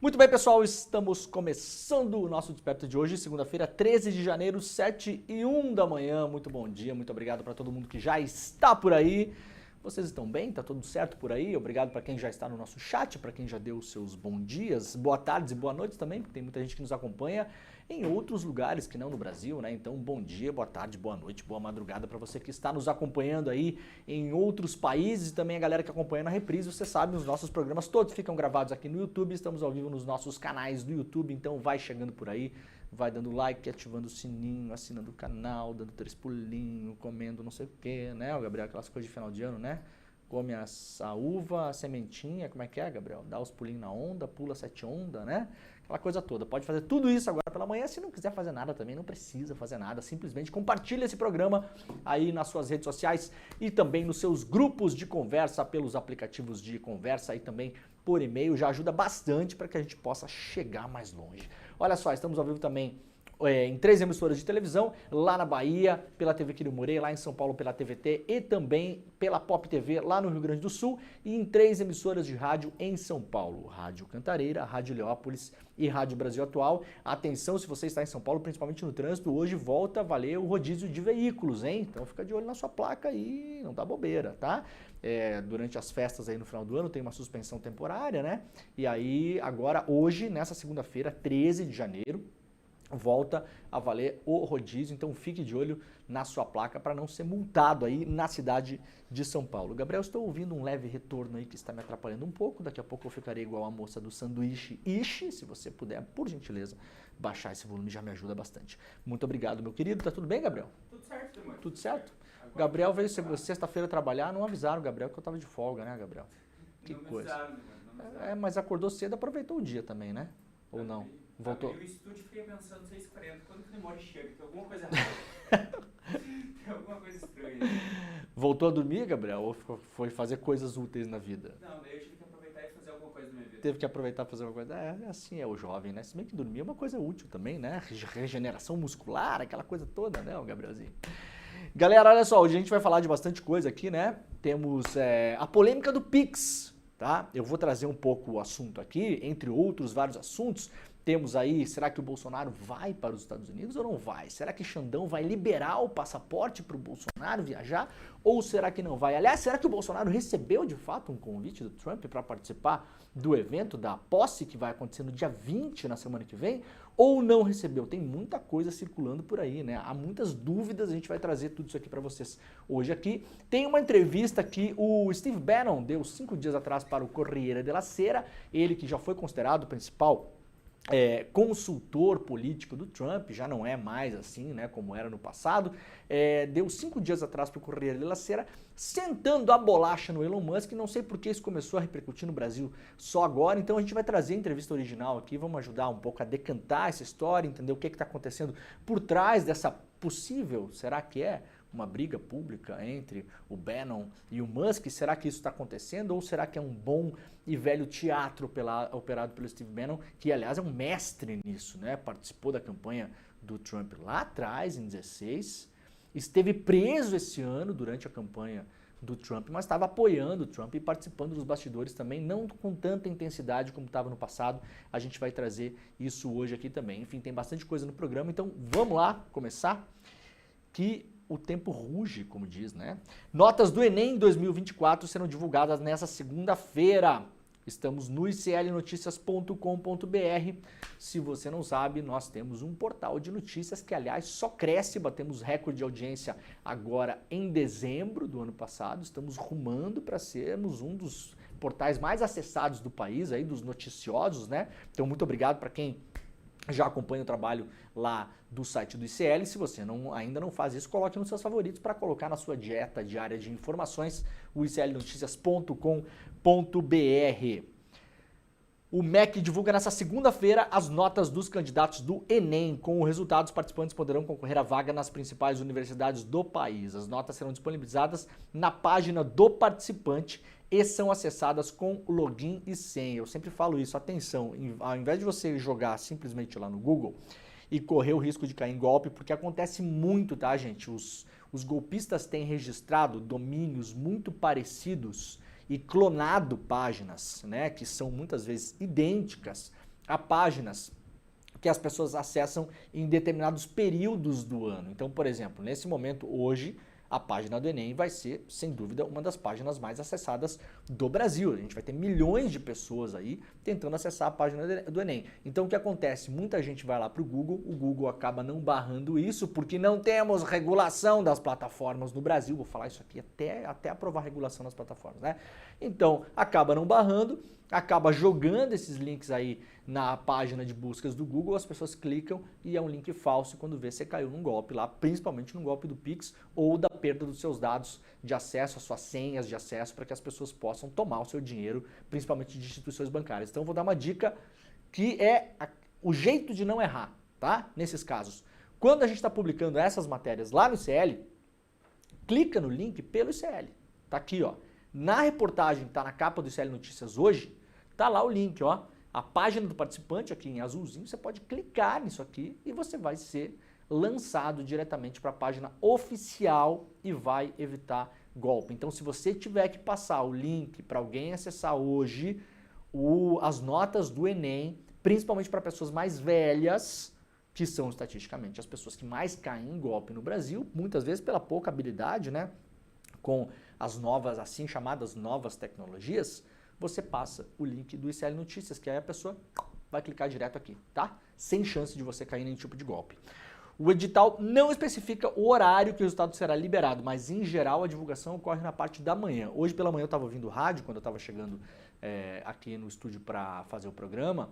Muito bem, pessoal, estamos começando o nosso Desperto de hoje, segunda-feira, 13 de janeiro, 7h01 da manhã. Muito bom dia, muito obrigado para todo mundo que já está por aí. Vocês estão bem? Tá tudo certo por aí? Obrigado para quem já está no nosso chat, para quem já deu os seus bons dias, boa tardes e boa noite também, porque tem muita gente que nos acompanha em outros lugares que não no Brasil, né? Então, bom dia, boa tarde, boa noite, boa madrugada para você que está nos acompanhando aí em outros países e também a galera que acompanha na reprise. Você sabe, os nossos programas todos ficam gravados aqui no YouTube, estamos ao vivo nos nossos canais do YouTube, então vai chegando por aí, vai dando like, ativando o sininho, assinando o canal, dando 3 pulinhos, comendo não sei o que, né, o Gabriel? Aquelas coisas de final de ano, né? Come a uva, a sementinha, como é que é, Gabriel? Dá os pulinhos na onda, pula 7 ondas, né? Aquela coisa toda. Pode fazer tudo isso agora pela manhã. Se não quiser fazer nada também, não precisa fazer nada. Simplesmente compartilha esse programa aí nas suas redes sociais e também nos seus grupos de conversa, pelos aplicativos de conversa e também por e-mail. Já ajuda bastante para que a gente possa chegar mais longe. Olha só, estamos ao vivo também em 3 emissoras de televisão, lá na Bahia, pela TV Quirino Morei, lá em São Paulo pela TVT e também pela Pop TV lá no Rio Grande do Sul e em 3 emissoras de rádio em São Paulo, Rádio Cantareira, Rádio Leópolis e Rádio Brasil Atual. Atenção, se você está em São Paulo, principalmente no trânsito, hoje volta a valer o rodízio de veículos, hein? Então fica de olho na sua placa aí, não tá bobeira, tá? Durante as festas aí no final do ano tem uma suspensão temporária, né? E aí agora, hoje, nessa segunda-feira, 13 de janeiro, volta a valer o rodízio, então fique de olho na sua placa para não ser multado aí na cidade de São Paulo. Gabriel, estou ouvindo um leve retorno aí que está me atrapalhando um pouco, daqui a pouco eu ficarei igual a moça do sanduíche Ishi, se você puder, por gentileza, baixar esse volume já me ajuda bastante. Muito obrigado, meu querido. Tá tudo bem, Gabriel? Tudo certo, Demônio. Tudo certo? Gabriel veio sexta-feira trabalhar, não avisaram o Gabriel que eu estava de folga, né, Gabriel? Que não coisa. Não me avisaram. Mas acordou cedo, aproveitou o dia também, né? Ou não? Voltou? Abri o estúdio e fiquei pensando 6h40, quando que o Demônio chega? Tem alguma coisa errada. Tem alguma coisa estranha. Voltou a dormir, Gabriel? Ou foi fazer coisas úteis na vida? Não, daí eu tive que aproveitar e fazer alguma coisa na minha vida. Teve que aproveitar e fazer alguma coisa. Assim é o jovem, né? Se bem que dormir é uma coisa útil também, né? Regeneração muscular, aquela coisa toda, né, o Gabrielzinho? Galera, olha só, hoje a gente vai falar de bastante coisa aqui, né? Temos a polêmica do Pix, tá? Eu vou trazer um pouco o assunto aqui, entre outros vários assuntos. Temos aí, será que o Bolsonaro vai para os Estados Unidos ou não vai? Será que Xandão vai liberar o passaporte para o Bolsonaro viajar? Ou será que não vai? Aliás, será que o Bolsonaro recebeu de fato um convite do Trump para participar do evento, da posse que vai acontecer no dia 20, na semana que vem? Ou não recebeu? Tem muita coisa circulando por aí, né? Há muitas dúvidas, a gente vai trazer tudo isso aqui para vocês hoje aqui. Tem uma entrevista que o Steve Bannon deu 5 dias atrás para o Corriere della Sera, ele que já foi considerado o principal consultor político do Trump, já não é mais assim, né, como era no passado, deu 5 dias atrás para o Corriere della Sera, sentando a bolacha no Elon Musk. Não sei por que isso começou a repercutir no Brasil só agora, então a gente vai trazer a entrevista original aqui, vamos ajudar um pouco a decantar essa história, entender o que está acontecendo por trás dessa possível, será que é uma briga pública entre o Bannon e o Musk? Será que isso está acontecendo ou será que é um bom e velho teatro operado pelo Steve Bannon, que aliás é um mestre nisso, né? Participou da campanha do Trump lá atrás, em 2016, esteve preso esse ano durante a campanha do Trump, mas estava apoiando o Trump e participando dos bastidores também, não com tanta intensidade como estava no passado. A gente vai trazer isso hoje aqui também. Enfim, tem bastante coisa no programa, então vamos lá começar, que o tempo ruge, como diz, né? Notas do Enem 2024 serão divulgadas nessa segunda-feira. Estamos no iclnoticias.com.br. Se você não sabe, nós temos um portal de notícias que, aliás, só cresce. Batemos recorde de audiência agora em dezembro do ano passado. Estamos rumando para sermos um dos portais mais acessados do país, aí, dos noticiosos, né? Então, muito obrigado para quem já acompanha o trabalho lá do site do ICL. Se você ainda não faz isso, coloque nos seus favoritos para colocar na sua dieta diária de informações, o iclnoticias.com.br. O MEC divulga nessa segunda-feira as notas dos candidatos do Enem. Com o resultado, os participantes poderão concorrer à vaga nas principais universidades do país. As notas serão disponibilizadas na página do participante e são acessadas com login e senha. Eu sempre falo isso, atenção, ao invés de você jogar simplesmente lá no Google e correr o risco de cair em golpe, porque acontece muito, tá, gente? Os golpistas têm registrado domínios muito parecidos e clonado páginas, né, que são muitas vezes idênticas a páginas que as pessoas acessam em determinados períodos do ano. Então, por exemplo, nesse momento, hoje, a página do Enem vai ser, sem dúvida, uma das páginas mais acessadas do Brasil. A gente vai ter milhões de pessoas aí tentando acessar a página do Enem. Então, o que acontece? Muita gente vai lá para o Google acaba não barrando isso, porque não temos regulação das plataformas no Brasil. Vou falar isso aqui até aprovar a regulação das plataformas, né? Então, acaba não barrando, acaba jogando esses links aí na página de buscas do Google, as pessoas clicam e é um link falso, quando vê você caiu num golpe lá, principalmente num golpe do Pix ou da perda dos seus dados de acesso, as suas senhas de acesso, para que as pessoas possam tomar o seu dinheiro, principalmente de instituições bancárias. Então eu vou dar uma dica que é o jeito de não errar, tá? Nesses casos. Quando a gente está publicando essas matérias lá no ICL, clica no link pelo ICL. Tá aqui, ó. Na reportagem que tá na capa do ICL Notícias hoje, tá lá o link, ó. A página do participante aqui em azulzinho, você pode clicar nisso aqui e você vai ser lançado diretamente para a página oficial e vai evitar golpe. Então, se você tiver que passar o link para alguém acessar hoje as notas do Enem, principalmente para pessoas mais velhas, que são estatisticamente as pessoas que mais caem em golpe no Brasil, muitas vezes pela pouca habilidade, né, com as novas, assim chamadas novas tecnologias, você passa o link do ICL Notícias, que aí a pessoa vai clicar direto aqui, tá? Sem chance de você cair em nenhum tipo de golpe. O edital não especifica o horário que o resultado será liberado, mas em geral a divulgação ocorre na parte da manhã. Hoje pela manhã eu estava ouvindo rádio, quando eu estava chegando aqui no estúdio para fazer o programa,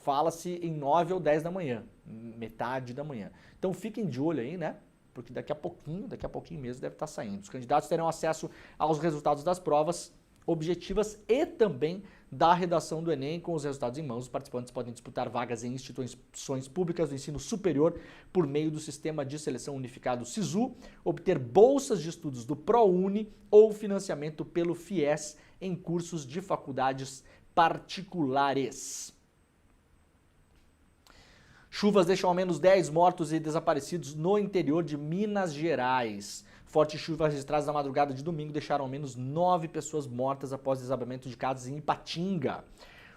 fala-se em 9 ou 10 da manhã, metade da manhã. Então fiquem de olho aí, né? Porque daqui a pouquinho mesmo deve estar saindo. Os candidatos terão acesso aos resultados das provas objetivas e também da redação do Enem com os resultados em mãos. Os participantes podem disputar vagas em instituições públicas do ensino superior por meio do Sistema de Seleção Unificado SISU, obter bolsas de estudos do ProUni ou financiamento pelo FIES em cursos de faculdades particulares. Chuvas deixam ao menos 10 mortos e desaparecidos no interior de Minas Gerais. Fortes chuvas registradas na madrugada de domingo deixaram ao menos 9 pessoas mortas após desabamento de casas em Ipatinga.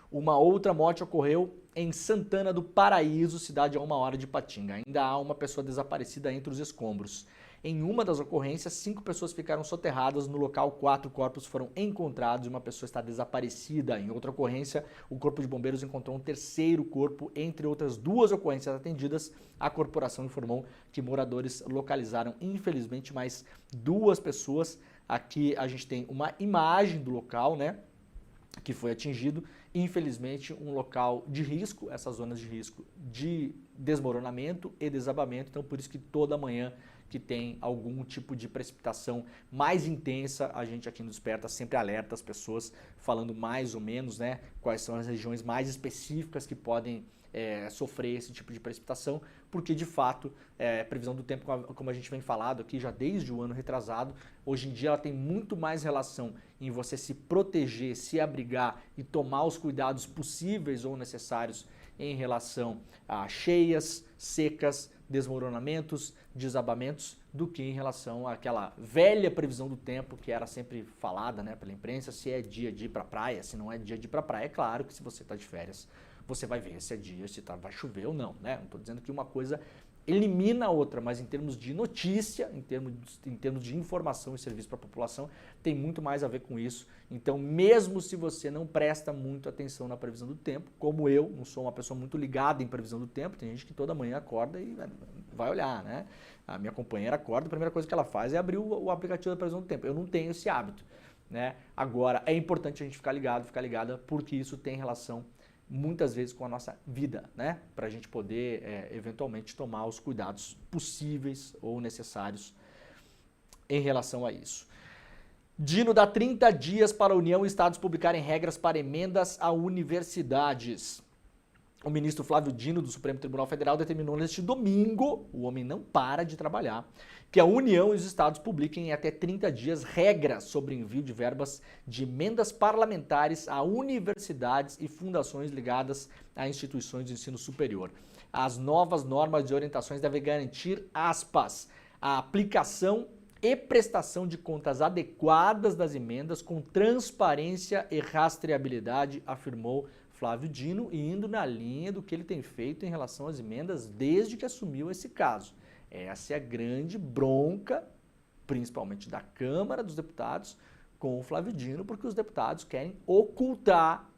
Uma outra morte ocorreu em Santana do Paraíso, cidade a 1 hora de Ipatinga. Ainda há uma pessoa desaparecida entre os escombros. Em uma das ocorrências, 5 pessoas ficaram soterradas. No local, 4 corpos foram encontrados e uma pessoa está desaparecida. Em outra ocorrência, o Corpo de Bombeiros encontrou um terceiro corpo. Entre outras 2 ocorrências atendidas, a corporação informou que moradores localizaram, infelizmente, mais 2 pessoas. Aqui a gente tem uma imagem do local, né, que foi atingido. Infelizmente, um local de risco, essas zonas de risco de desmoronamento e desabamento. Então, por isso que toda manhã que tem algum tipo de precipitação mais intensa, a gente aqui no Desperta sempre alerta as pessoas, falando mais ou menos, né, quais são as regiões mais específicas que podem sofrer esse tipo de precipitação, porque de fato, previsão do tempo, como a gente vem falado aqui já desde o ano retrasado, hoje em dia ela tem muito mais relação em você se proteger, se abrigar e tomar os cuidados possíveis ou necessários em relação a cheias, secas, desmoronamentos, desabamentos, do que em relação àquela velha previsão do tempo que era sempre falada, né, pela imprensa, se é dia de ir para a praia, se não é dia de ir para a praia. É claro que se você está de férias, você vai ver se é dia, se vai chover ou não, né? Não estou dizendo que uma coisa elimina a outra, mas em termos de notícia, em termos de informação e serviço para a população, tem muito mais a ver com isso. Então, mesmo se você não presta muito atenção na previsão do tempo, como eu, não sou uma pessoa muito ligada em previsão do tempo, tem gente que toda manhã acorda e vai olhar, né? A minha companheira acorda, a primeira coisa que ela faz é abrir o aplicativo da previsão do tempo. Eu não tenho esse hábito, né? Agora, é importante a gente ficar ligada, porque isso tem relação muitas vezes com a nossa vida, né? Para a gente poder, eventualmente, tomar os cuidados possíveis ou necessários em relação a isso. Dino dá 30 dias para a União e Estados publicarem regras para emendas a universidades. O ministro Flávio Dino, do Supremo Tribunal Federal, determinou neste domingo, o homem não para de trabalhar, que a União e os estados publiquem em até 30 dias regras sobre envio de verbas de emendas parlamentares a universidades e fundações ligadas a instituições de ensino superior. As novas normas e orientações devem garantir, aspas, a aplicação e prestação de contas adequadas das emendas com transparência e rastreabilidade, afirmou Flávio Dino indo na linha do que ele tem feito em relação às emendas desde que assumiu esse caso. Essa é a grande bronca, principalmente da Câmara dos Deputados, com o Flávio Dino, porque os deputados querem ocultar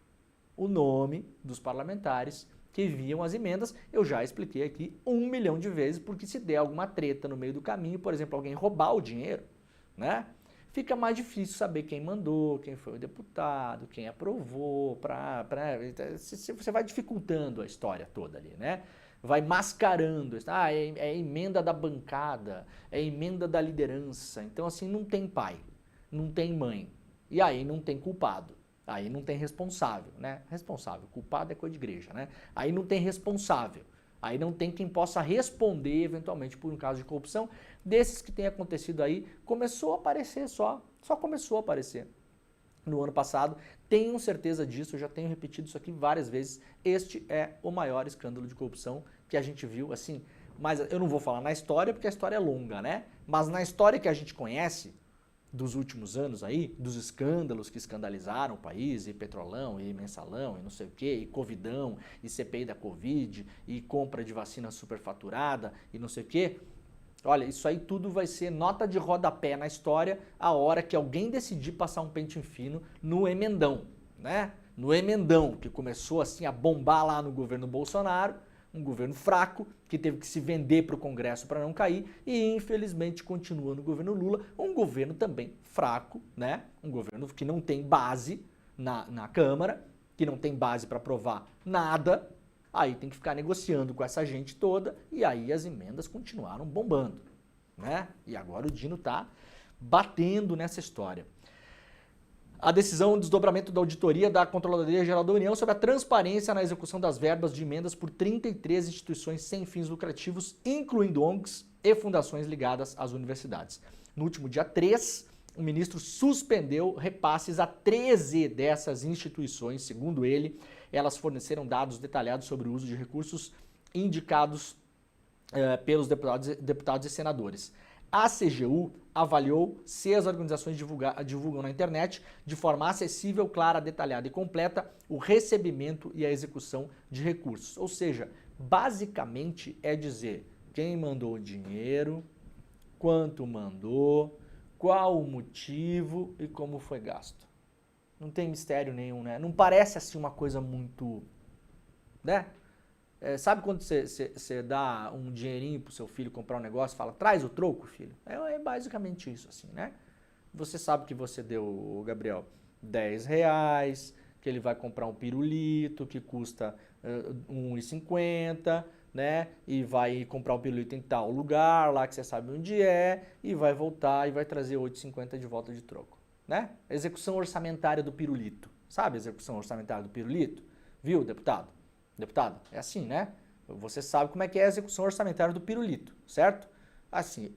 o nome dos parlamentares que enviam as emendas. Eu já expliquei aqui 1 milhão de vezes, porque se der alguma treta no meio do caminho, por exemplo, alguém roubar o dinheiro, né? Fica mais difícil saber quem mandou, quem foi o deputado, quem aprovou, você vai dificultando a história toda ali, né? Vai mascarando, é emenda da bancada, é emenda da liderança, então assim, não tem pai, não tem mãe, e aí não tem culpado, aí não tem responsável, né? Responsável, culpado é coisa de igreja, né? Aí não tem responsável. Aí não tem quem possa responder eventualmente por um caso de corrupção. Desses que tem acontecido aí, começou a aparecer só começou a aparecer no ano passado. Tenho certeza disso, eu já tenho repetido isso aqui várias vezes. Este é o maior escândalo de corrupção que a gente viu, assim, mas eu não vou falar na história porque a história é longa, né? Mas na história que a gente conhece, dos últimos anos aí, dos escândalos que escandalizaram o país, e Petrolão, e Mensalão, e não sei o quê, e Covidão, e CPI da Covid, e compra de vacina superfaturada, e não sei o quê. Olha, isso aí tudo vai ser nota de rodapé na história a hora que alguém decidir passar um pente fino no emendão, né? No emendão, que começou assim a bombar lá no governo Bolsonaro, um governo fraco, que teve que se vender para o Congresso para não cair, e infelizmente continua no governo Lula, um governo também fraco, né? Um governo que não tem base na Câmara, que não tem base para aprovar nada, aí tem que ficar negociando com essa gente toda, e aí as emendas continuaram bombando, né? E agora o Dino está batendo nessa história. A decisão de desdobramento da auditoria da Controladoria Geral da União sobre a transparência na execução das verbas de emendas por 33 instituições sem fins lucrativos, incluindo ONGs e fundações ligadas às universidades. No último dia 3, o ministro suspendeu repasses a 13 dessas instituições. Segundo ele, elas forneceram dados detalhados sobre o uso de recursos indicados pelos deputados e senadores. A CGU avaliou se as organizações divulgam na internet de forma acessível, clara, detalhada e completa o recebimento e a execução de recursos. Ou seja, basicamente é dizer quem mandou o dinheiro, quanto mandou, qual o motivo e como foi gasto. Não tem mistério nenhum, né? Não parece assim uma coisa muito, né? Sabe quando você dá um dinheirinho pro seu filho comprar um negócio e fala, traz o troco, filho? É basicamente isso, assim, né? Você sabe que você deu, Gabriel, R$10, que ele vai comprar um pirulito que custa R$1,50, né? E vai comprar o pirulito em tal lugar, lá que você sabe onde é, e vai voltar e vai trazer R$8,50 de volta de troco, né? Execução orçamentária do pirulito. Sabe a execução orçamentária do pirulito? Viu, deputado? Deputado, é assim, né? Você sabe como é que é a execução orçamentária do pirulito, certo? Assim,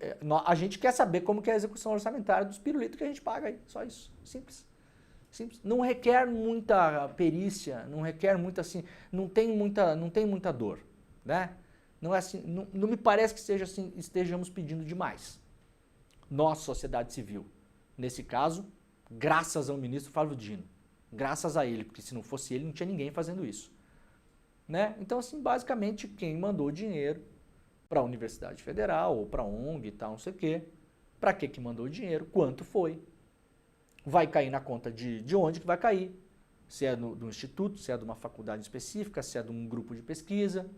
a gente quer saber como que é a execução orçamentária dos pirulitos que a gente paga aí, só isso, simples. Simples. Não requer muita perícia, não requer muita assim, não tem muita dor, né? Não é assim, não me parece que seja assim, estejamos pedindo demais. Nós, sociedade civil, nesse caso, graças ao ministro Flávio Dino, graças a ele, porque se não fosse ele não tinha ninguém fazendo isso. Né? Então, assim, basicamente, quem mandou dinheiro para a Universidade Federal ou para a ONG e tal, não sei o quê, para que mandou o dinheiro, quanto foi, vai cair na conta de onde que vai cair, se é do instituto, se é de uma faculdade específica, se é de um grupo de pesquisa,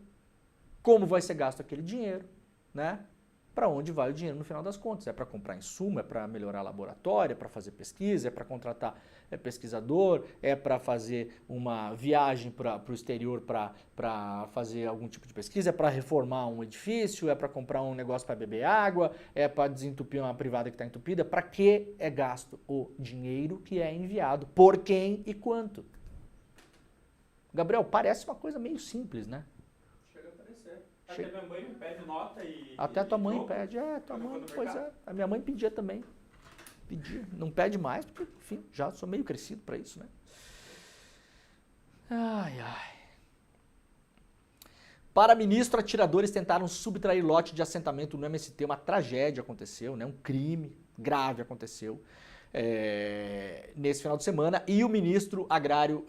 como vai ser gasto aquele dinheiro, né? Para onde vai o dinheiro no final das contas? É para comprar insumo, é para melhorar laboratório, é para fazer pesquisa, é para contratar pesquisador, é para fazer uma viagem para o exterior para fazer algum tipo de pesquisa, é para reformar um edifício, é para comprar um negócio para beber água, é para desentupir uma privada que está entupida. Para que é gasto o dinheiro que é enviado? Por quem e quanto? Gabriel, parece uma coisa meio simples, né? Até minha mãe não pede nota e... Até tua mãe pede, tua mãe, pois é. A minha mãe pedia também. Pedia, não pede mais, porque, enfim, já sou meio crescido para isso, né? Ai, ai. Para ministro, atiradores tentaram subtrair lote de assentamento no MST. Uma tragédia aconteceu, né? Um crime grave aconteceu nesse final de semana. E o ministro agrário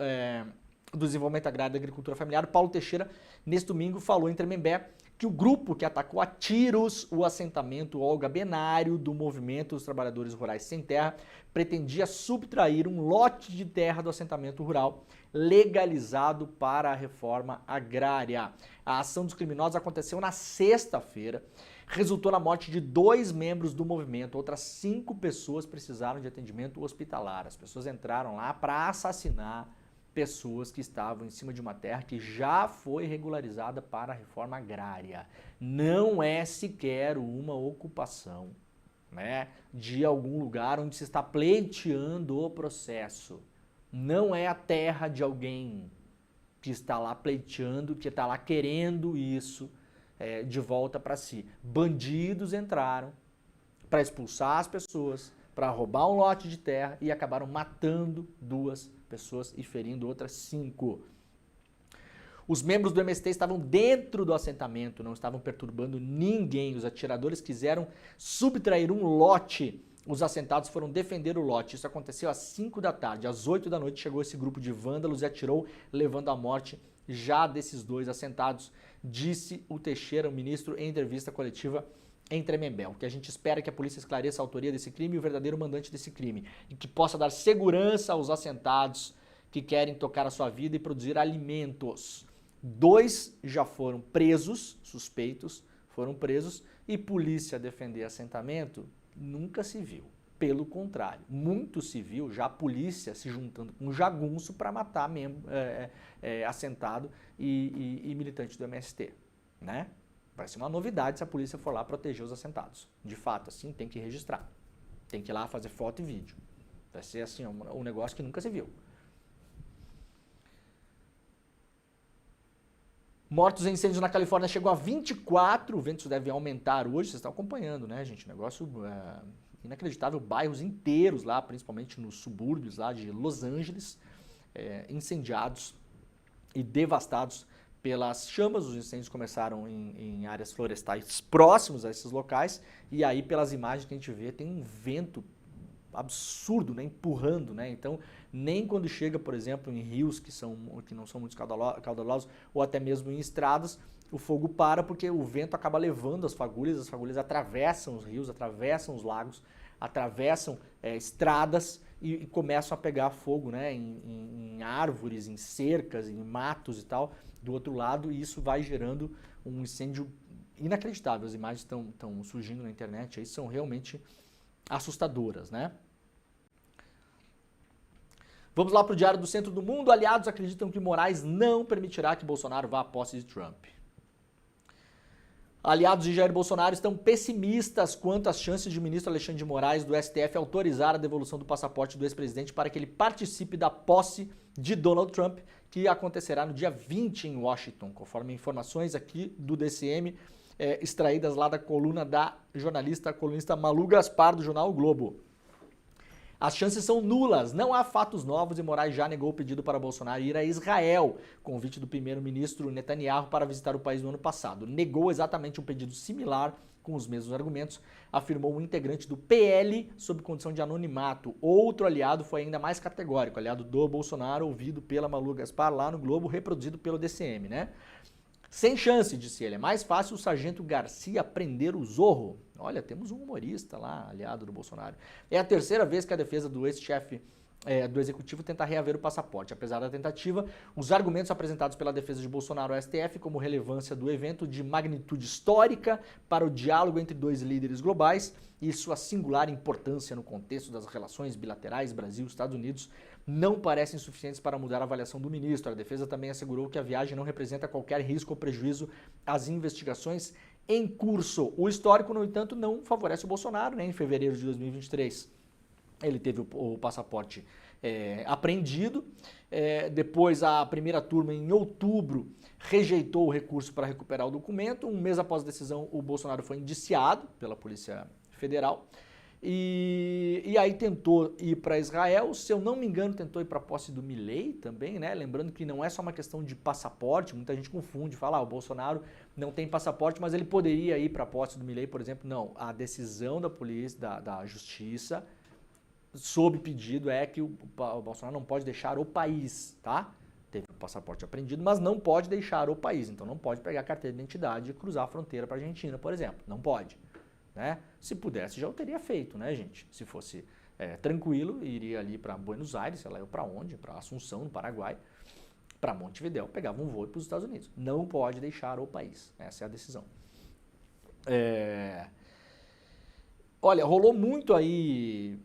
do Desenvolvimento Agrário e da Agricultura Familiar, Paulo Teixeira, nesse domingo falou em Tremembé que o grupo que atacou a tiros o assentamento Olga Benário do Movimento dos Trabalhadores Rurais Sem Terra pretendia subtrair um lote de terra do assentamento rural legalizado para a reforma agrária. A ação dos criminosos aconteceu na sexta-feira, resultou na morte de 2 membros do movimento. Outras 5 pessoas precisaram de atendimento hospitalar. As pessoas entraram lá para assassinar pessoas que estavam em cima de uma terra que já foi regularizada para a reforma agrária. Não é sequer uma ocupação, né, de algum lugar onde se está pleiteando o processo. Não é a terra de alguém que está lá pleiteando, que está lá querendo isso de volta para si. Bandidos entraram para expulsar as pessoas, para roubar um lote de terra e acabaram matando 2 pessoas e ferindo outras 5. Os membros do MST estavam dentro do assentamento, não estavam perturbando ninguém. Os atiradores quiseram subtrair um lote. Os assentados foram defender o lote. Isso aconteceu às 5 da tarde. Às 8 da noite chegou esse grupo de vândalos e atirou, levando à morte já desses 2 assentados, disse o Teixeira, o ministro, em entrevista coletiva em Tremembé. O que a gente espera é que a polícia esclareça a autoria desse crime e o verdadeiro mandante desse crime, e que possa dar segurança aos assentados que querem tocar a sua vida e produzir alimentos. 2 já foram presos, suspeitos, foram presos, e polícia defender assentamento nunca se viu. Pelo contrário, muito se viu já a polícia se juntando com jagunço para matar assentado e militante do MST, né? Vai ser uma novidade se a polícia for lá proteger os assentados. De fato, assim, tem que registrar. Tem que ir lá fazer foto e vídeo. Vai ser assim, um negócio que nunca se viu. Mortos em incêndios na Califórnia chegou a 24. O vento deve aumentar hoje. Vocês estão acompanhando, né, gente? Negócio inacreditável. Bairros inteiros lá, principalmente nos subúrbios lá de Los Angeles, incendiados e devastados pelas chamas. Os incêndios começaram em áreas florestais próximos a esses locais, e aí pelas imagens que a gente vê tem um vento absurdo, né, empurrando, né? Então nem quando chega, por exemplo, em rios que não são muito caudalosos ou até mesmo em estradas, o fogo para, porque o vento acaba levando as fagulhas atravessam os rios, atravessam os lagos, atravessam estradas e começam a pegar fogo, né, em árvores, em cercas, em matos e tal, do outro lado, e isso vai gerando um incêndio inacreditável. As imagens estão surgindo na internet, aí são realmente assustadoras, né? Vamos lá para o Diário do Centro do Mundo. Aliados acreditam que Moraes não permitirá que Bolsonaro vá à posse de Trump. Aliados de Jair Bolsonaro estão pessimistas quanto às chances de o ministro Alexandre de Moraes do STF autorizar a devolução do passaporte do ex-presidente para que ele participe da posse de Donald Trump, que acontecerá no dia 20 em Washington, conforme informações aqui do DCM, extraídas lá da coluna da colunista Malu Gaspar, do jornal O Globo. As chances são nulas, não há fatos novos e Moraes já negou o pedido para Bolsonaro ir a Israel, convite do primeiro-ministro Netanyahu para visitar o país no ano passado. Negou exatamente um pedido similar, com os mesmos argumentos, afirmou um integrante do PL sob condição de anonimato. Outro aliado foi ainda mais categórico, aliado do Bolsonaro, ouvido pela Malu Gaspar lá no Globo, reproduzido pelo DCM, né? Sem chance, disse ele, é mais fácil o Sargento Garcia prender o Zorro. Olha, temos um humorista lá, aliado do Bolsonaro. É a terceira vez que a defesa do ex-chefe do Executivo tenta reaver o passaporte. Apesar da tentativa, os argumentos apresentados pela defesa de Bolsonaro ao STF, como relevância do evento de magnitude histórica para o diálogo entre 2 líderes globais e sua singular importância no contexto das relações bilaterais Brasil-Estados Unidos, não parecem suficientes para mudar a avaliação do ministro. A defesa também assegurou que a viagem não representa qualquer risco ou prejuízo às investigações em curso. O histórico, no entanto, não favorece o Bolsonaro, né? Em fevereiro de 2023, ele teve o passaporte apreendido. Depois, a primeira turma, em outubro, rejeitou o recurso para recuperar o documento. Um mês após a decisão, o Bolsonaro foi indiciado pela Polícia Federal. E aí tentou ir para Israel, se eu não me engano tentou ir para a posse do Milei também, né? Lembrando que não é só uma questão de passaporte, muita gente confunde, fala, o Bolsonaro não tem passaporte, mas ele poderia ir para a posse do Milei, por exemplo. Não, a decisão da polícia, da justiça, sob pedido, é que o Bolsonaro não pode deixar o país, tá? teve o passaporte apreendido, mas não pode deixar o país. Então não pode pegar a carteira de identidade e cruzar a fronteira para a Argentina, por exemplo. Não pode. Né? Se pudesse, já o teria feito, né, gente? Se fosse tranquilo, iria ali para Buenos Aires, sei lá, eu para onde? Para Assunção, no Paraguai, para Montevidéu, pegava um voo para os Estados Unidos. Não pode deixar o país. Essa é a decisão. Olha, rolou muito aí,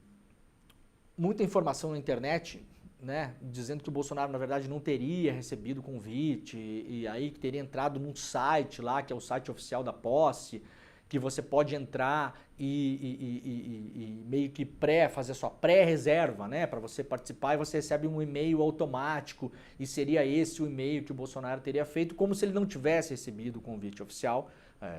muita informação na internet, né, dizendo que o Bolsonaro, na verdade, não teria recebido o convite e aí que teria entrado num site lá, que é o site oficial da posse, que você pode entrar e meio que fazer a sua pré-reserva, né, para você participar, e você recebe um e-mail automático e seria esse o e-mail que o Bolsonaro teria feito, como se ele não tivesse recebido o convite oficial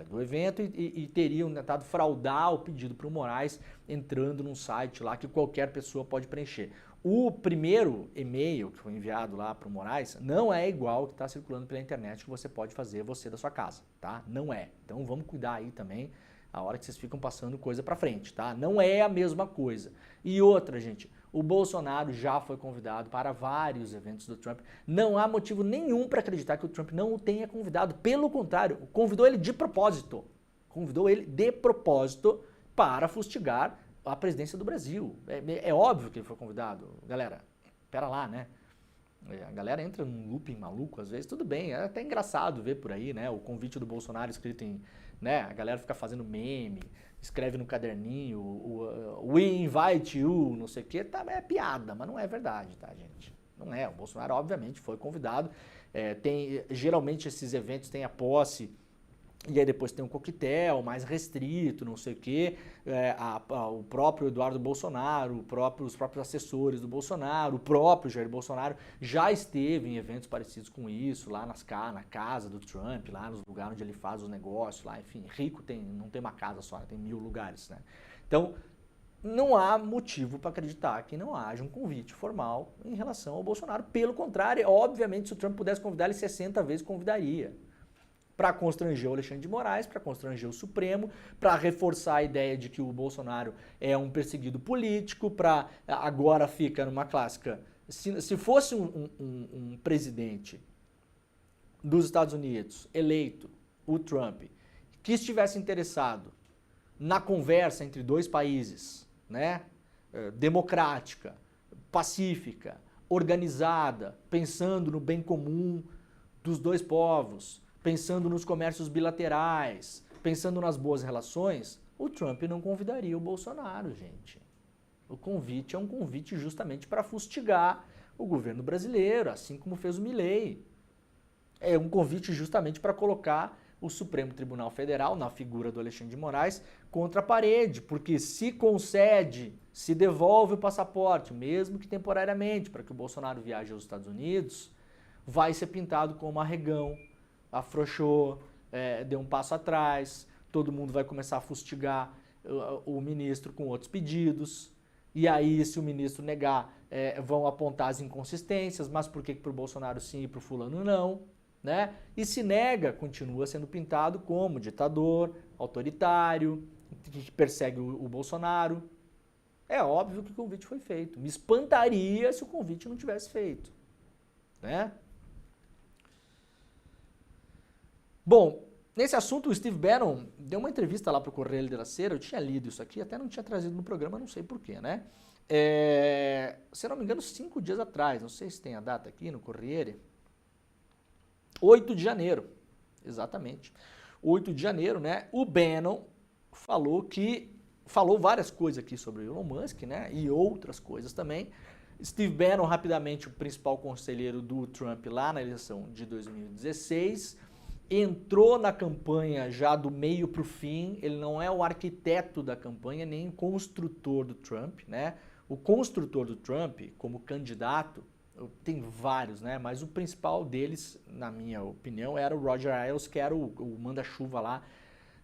do evento e teriam tentado fraudar o pedido para o Moraes entrando num site lá que qualquer pessoa pode preencher. O primeiro e-mail que foi enviado lá para o Moraes não é igual ao que está circulando pela internet que você pode fazer você da sua casa, tá? Não é. Então vamos cuidar aí também a hora que vocês ficam passando coisa para frente, tá? Não é a mesma coisa. E outra, gente, o Bolsonaro já foi convidado para vários eventos do Trump. Não há motivo nenhum para acreditar que o Trump não o tenha convidado. Pelo contrário, convidou ele de propósito. Convidou ele de propósito para fustigar a presidência do Brasil. É óbvio que ele foi convidado. Galera, pera lá, né? A galera entra num looping maluco, às vezes, tudo bem. É até engraçado ver por aí, né? O convite do Bolsonaro escrito em... né? A galera fica fazendo meme, escreve no caderninho, we invite you, não sei o quê. Tá, é piada, mas não é verdade, tá, gente? Não é. O Bolsonaro, obviamente, foi convidado. Geralmente, esses eventos têm a posse... E aí depois tem um coquetel mais restrito, não sei o quê, o próprio Eduardo Bolsonaro, os próprios assessores do Bolsonaro, o próprio Jair Bolsonaro já esteve em eventos parecidos com isso, lá na casa do Trump, lá nos lugares onde ele faz os negócios, lá, enfim, rico não tem uma casa só, tem 1000 lugares, né? Então, não há motivo para acreditar que não haja um convite formal em relação ao Bolsonaro. Pelo contrário, obviamente, se o Trump pudesse convidar ele 60 vezes, convidaria. Para constranger o Alexandre de Moraes, para constranger o Supremo, para reforçar a ideia de que o Bolsonaro é um perseguido político, para agora fica numa clássica, se fosse um presidente dos Estados Unidos eleito, o Trump, que estivesse interessado na conversa entre dois países, né, democrática, pacífica, organizada, pensando no bem comum dos dois povos, pensando nos comércios bilaterais, pensando nas boas relações, o Trump não convidaria o Bolsonaro, gente. O convite é um convite justamente para fustigar o governo brasileiro, assim como fez o Milei. É um convite justamente para colocar o Supremo Tribunal Federal, na figura do Alexandre de Moraes, contra a parede, porque se concede, se devolve o passaporte, mesmo que temporariamente, para que o Bolsonaro viaje aos Estados Unidos, vai ser pintado como arregão, afrouxou, deu um passo atrás, todo mundo vai começar a fustigar o ministro com outros pedidos, e aí se o ministro negar, vão apontar as inconsistências, mas por que para o Bolsonaro sim e para o fulano não, né? E se nega, continua sendo pintado como ditador, autoritário, que persegue o Bolsonaro. É óbvio que o convite foi feito. Me espantaria se o convite não tivesse feito, né? Bom, nesse assunto o Steve Bannon deu uma entrevista lá para o Correio da Sera, eu tinha lido isso aqui, até não tinha trazido no programa, não sei porquê, né? Se não me engano, 5 dias atrás, não sei se tem a data aqui no Corriere, 8 de janeiro, exatamente, 8 de janeiro, né? O Bannon falou várias coisas aqui sobre o Elon Musk, né? E outras coisas também. Steve Bannon, rapidamente, o principal conselheiro do Trump lá na eleição de 2016, entrou na campanha já do meio para o fim, ele não é o arquiteto da campanha, nem o construtor do Trump, né? O construtor do Trump, como candidato, tem vários, né? Mas o principal deles, na minha opinião, era o Roger Ailes, que era o manda-chuva lá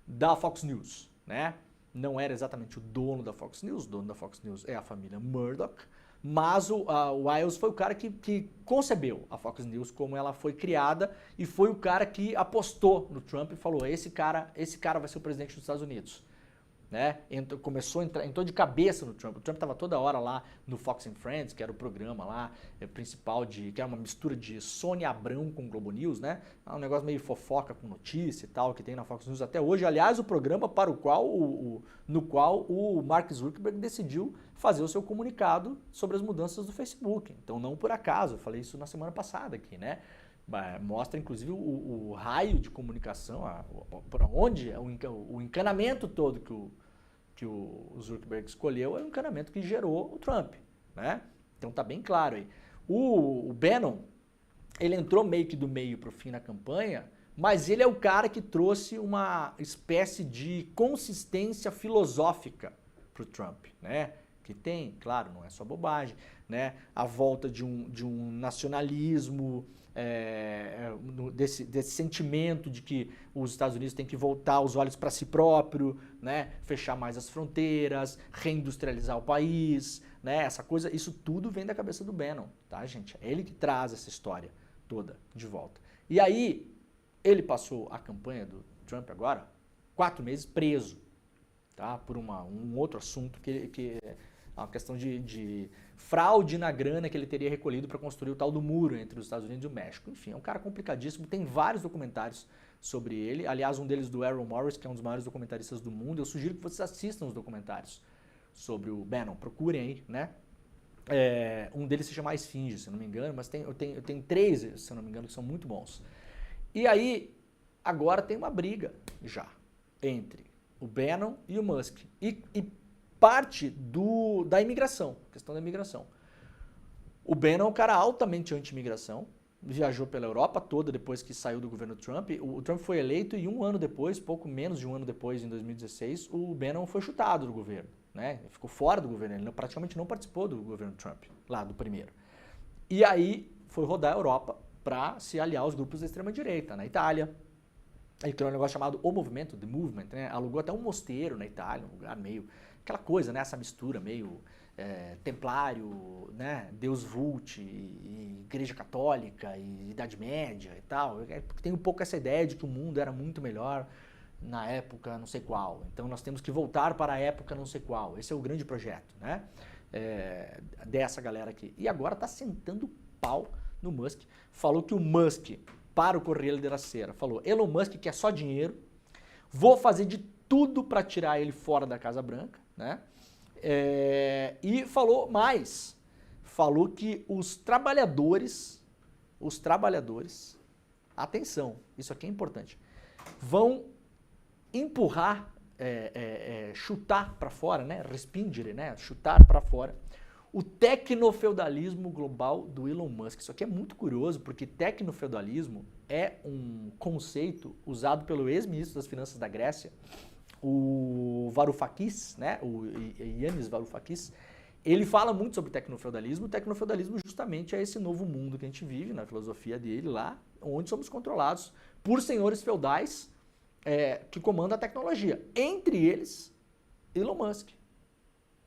da Fox News, né? Não era exatamente o dono da Fox News, o dono da Fox News é a família Murdoch, mas o Ailes foi o cara que concebeu a Fox News como ela foi criada e foi o cara que apostou no Trump e falou, esse cara vai ser o presidente dos Estados Unidos. né? Entrou de cabeça no Trump. O Trump estava toda hora lá no Fox and Friends, que era o programa lá principal, que era uma mistura de Sônia Abrão com Globo News, né? Um negócio meio fofoca com notícia e tal, que tem na Fox News até hoje. Aliás, o programa no qual o Mark Zuckerberg decidiu fazer o seu comunicado sobre as mudanças do Facebook. Então, não por acaso, eu falei isso na semana passada aqui, né? Mostra, inclusive, o raio de comunicação, para onde o encanamento todo que o Zuckerberg escolheu é o encanamento que gerou o Trump, né? Então tá bem claro aí. O Bannon, ele entrou meio que do meio para o fim na campanha, mas ele é o cara que trouxe uma espécie de consistência filosófica para o Trump, né? Que tem, claro, não é só bobagem, né? A volta de um nacionalismo, desse sentimento de que os Estados Unidos têm que voltar os olhos para si próprio, né? Fechar mais as fronteiras, reindustrializar o país, né? Essa coisa, isso tudo vem da cabeça do Bannon, tá, gente? É ele que traz essa história toda de volta. E aí, ele passou a campanha do Trump agora 4 meses preso, tá? Por um outro assunto que é uma questão de fraude na grana que ele teria recolhido para construir o tal do muro entre os Estados Unidos e o México. Enfim, é um cara complicadíssimo, tem vários documentários sobre ele, aliás, um deles do Errol Morris, que é um dos maiores documentaristas do mundo. Eu sugiro que vocês assistam os documentários sobre o Bannon, procurem aí, né? Um deles se chama A Esfinge, se eu não me engano, mas eu tenho 3, se eu não me engano, que são muito bons. E aí, agora tem uma briga já entre o Bannon e o Musk. E parte da imigração, questão da imigração. O Bannon é um cara altamente anti-imigração, viajou pela Europa toda depois que saiu do governo Trump. O Trump foi eleito e um ano depois, pouco menos de um ano depois, em 2016, o Bannon foi chutado do governo, né? Ele ficou fora do governo, ele praticamente não participou do governo Trump, lá do primeiro. E aí foi rodar a Europa para se aliar aos grupos da extrema-direita, na Itália. Ele criou um negócio chamado O Movimento, The Movement, né? Alugou até um mosteiro na Itália, um lugar meio... aquela coisa, né? Essa mistura meio templário, né? Deus Vult, e Igreja Católica, e Idade Média e tal. Tem um pouco essa ideia de que o mundo era muito melhor na época não sei qual. Então nós temos que voltar para a época não sei qual. Esse é o grande projeto, né? Dessa galera aqui. E agora tá sentando pau no Musk. Falou que o Musk, para o Correio da Cera, falou: Elon Musk quer só dinheiro, vou fazer de tudo para tirar ele fora da Casa Branca, né? E falou mais, falou que os trabalhadores, atenção, isso aqui é importante, vão empurrar, chutar para fora, né? Respingere, né? Chutar para fora o tecnofeudalismo global do Elon Musk. Isso aqui é muito curioso, porque tecnofeudalismo é um conceito usado pelo ex-ministro das Finanças da Grécia, o Varoufakis, né? O Yanis Varoufakis. Ele fala muito sobre tecnofeudalismo. O tecnofeudalismo justamente é esse novo mundo que a gente vive, na filosofia dele lá, onde somos controlados por senhores feudais que comandam a tecnologia. Entre eles, Elon Musk.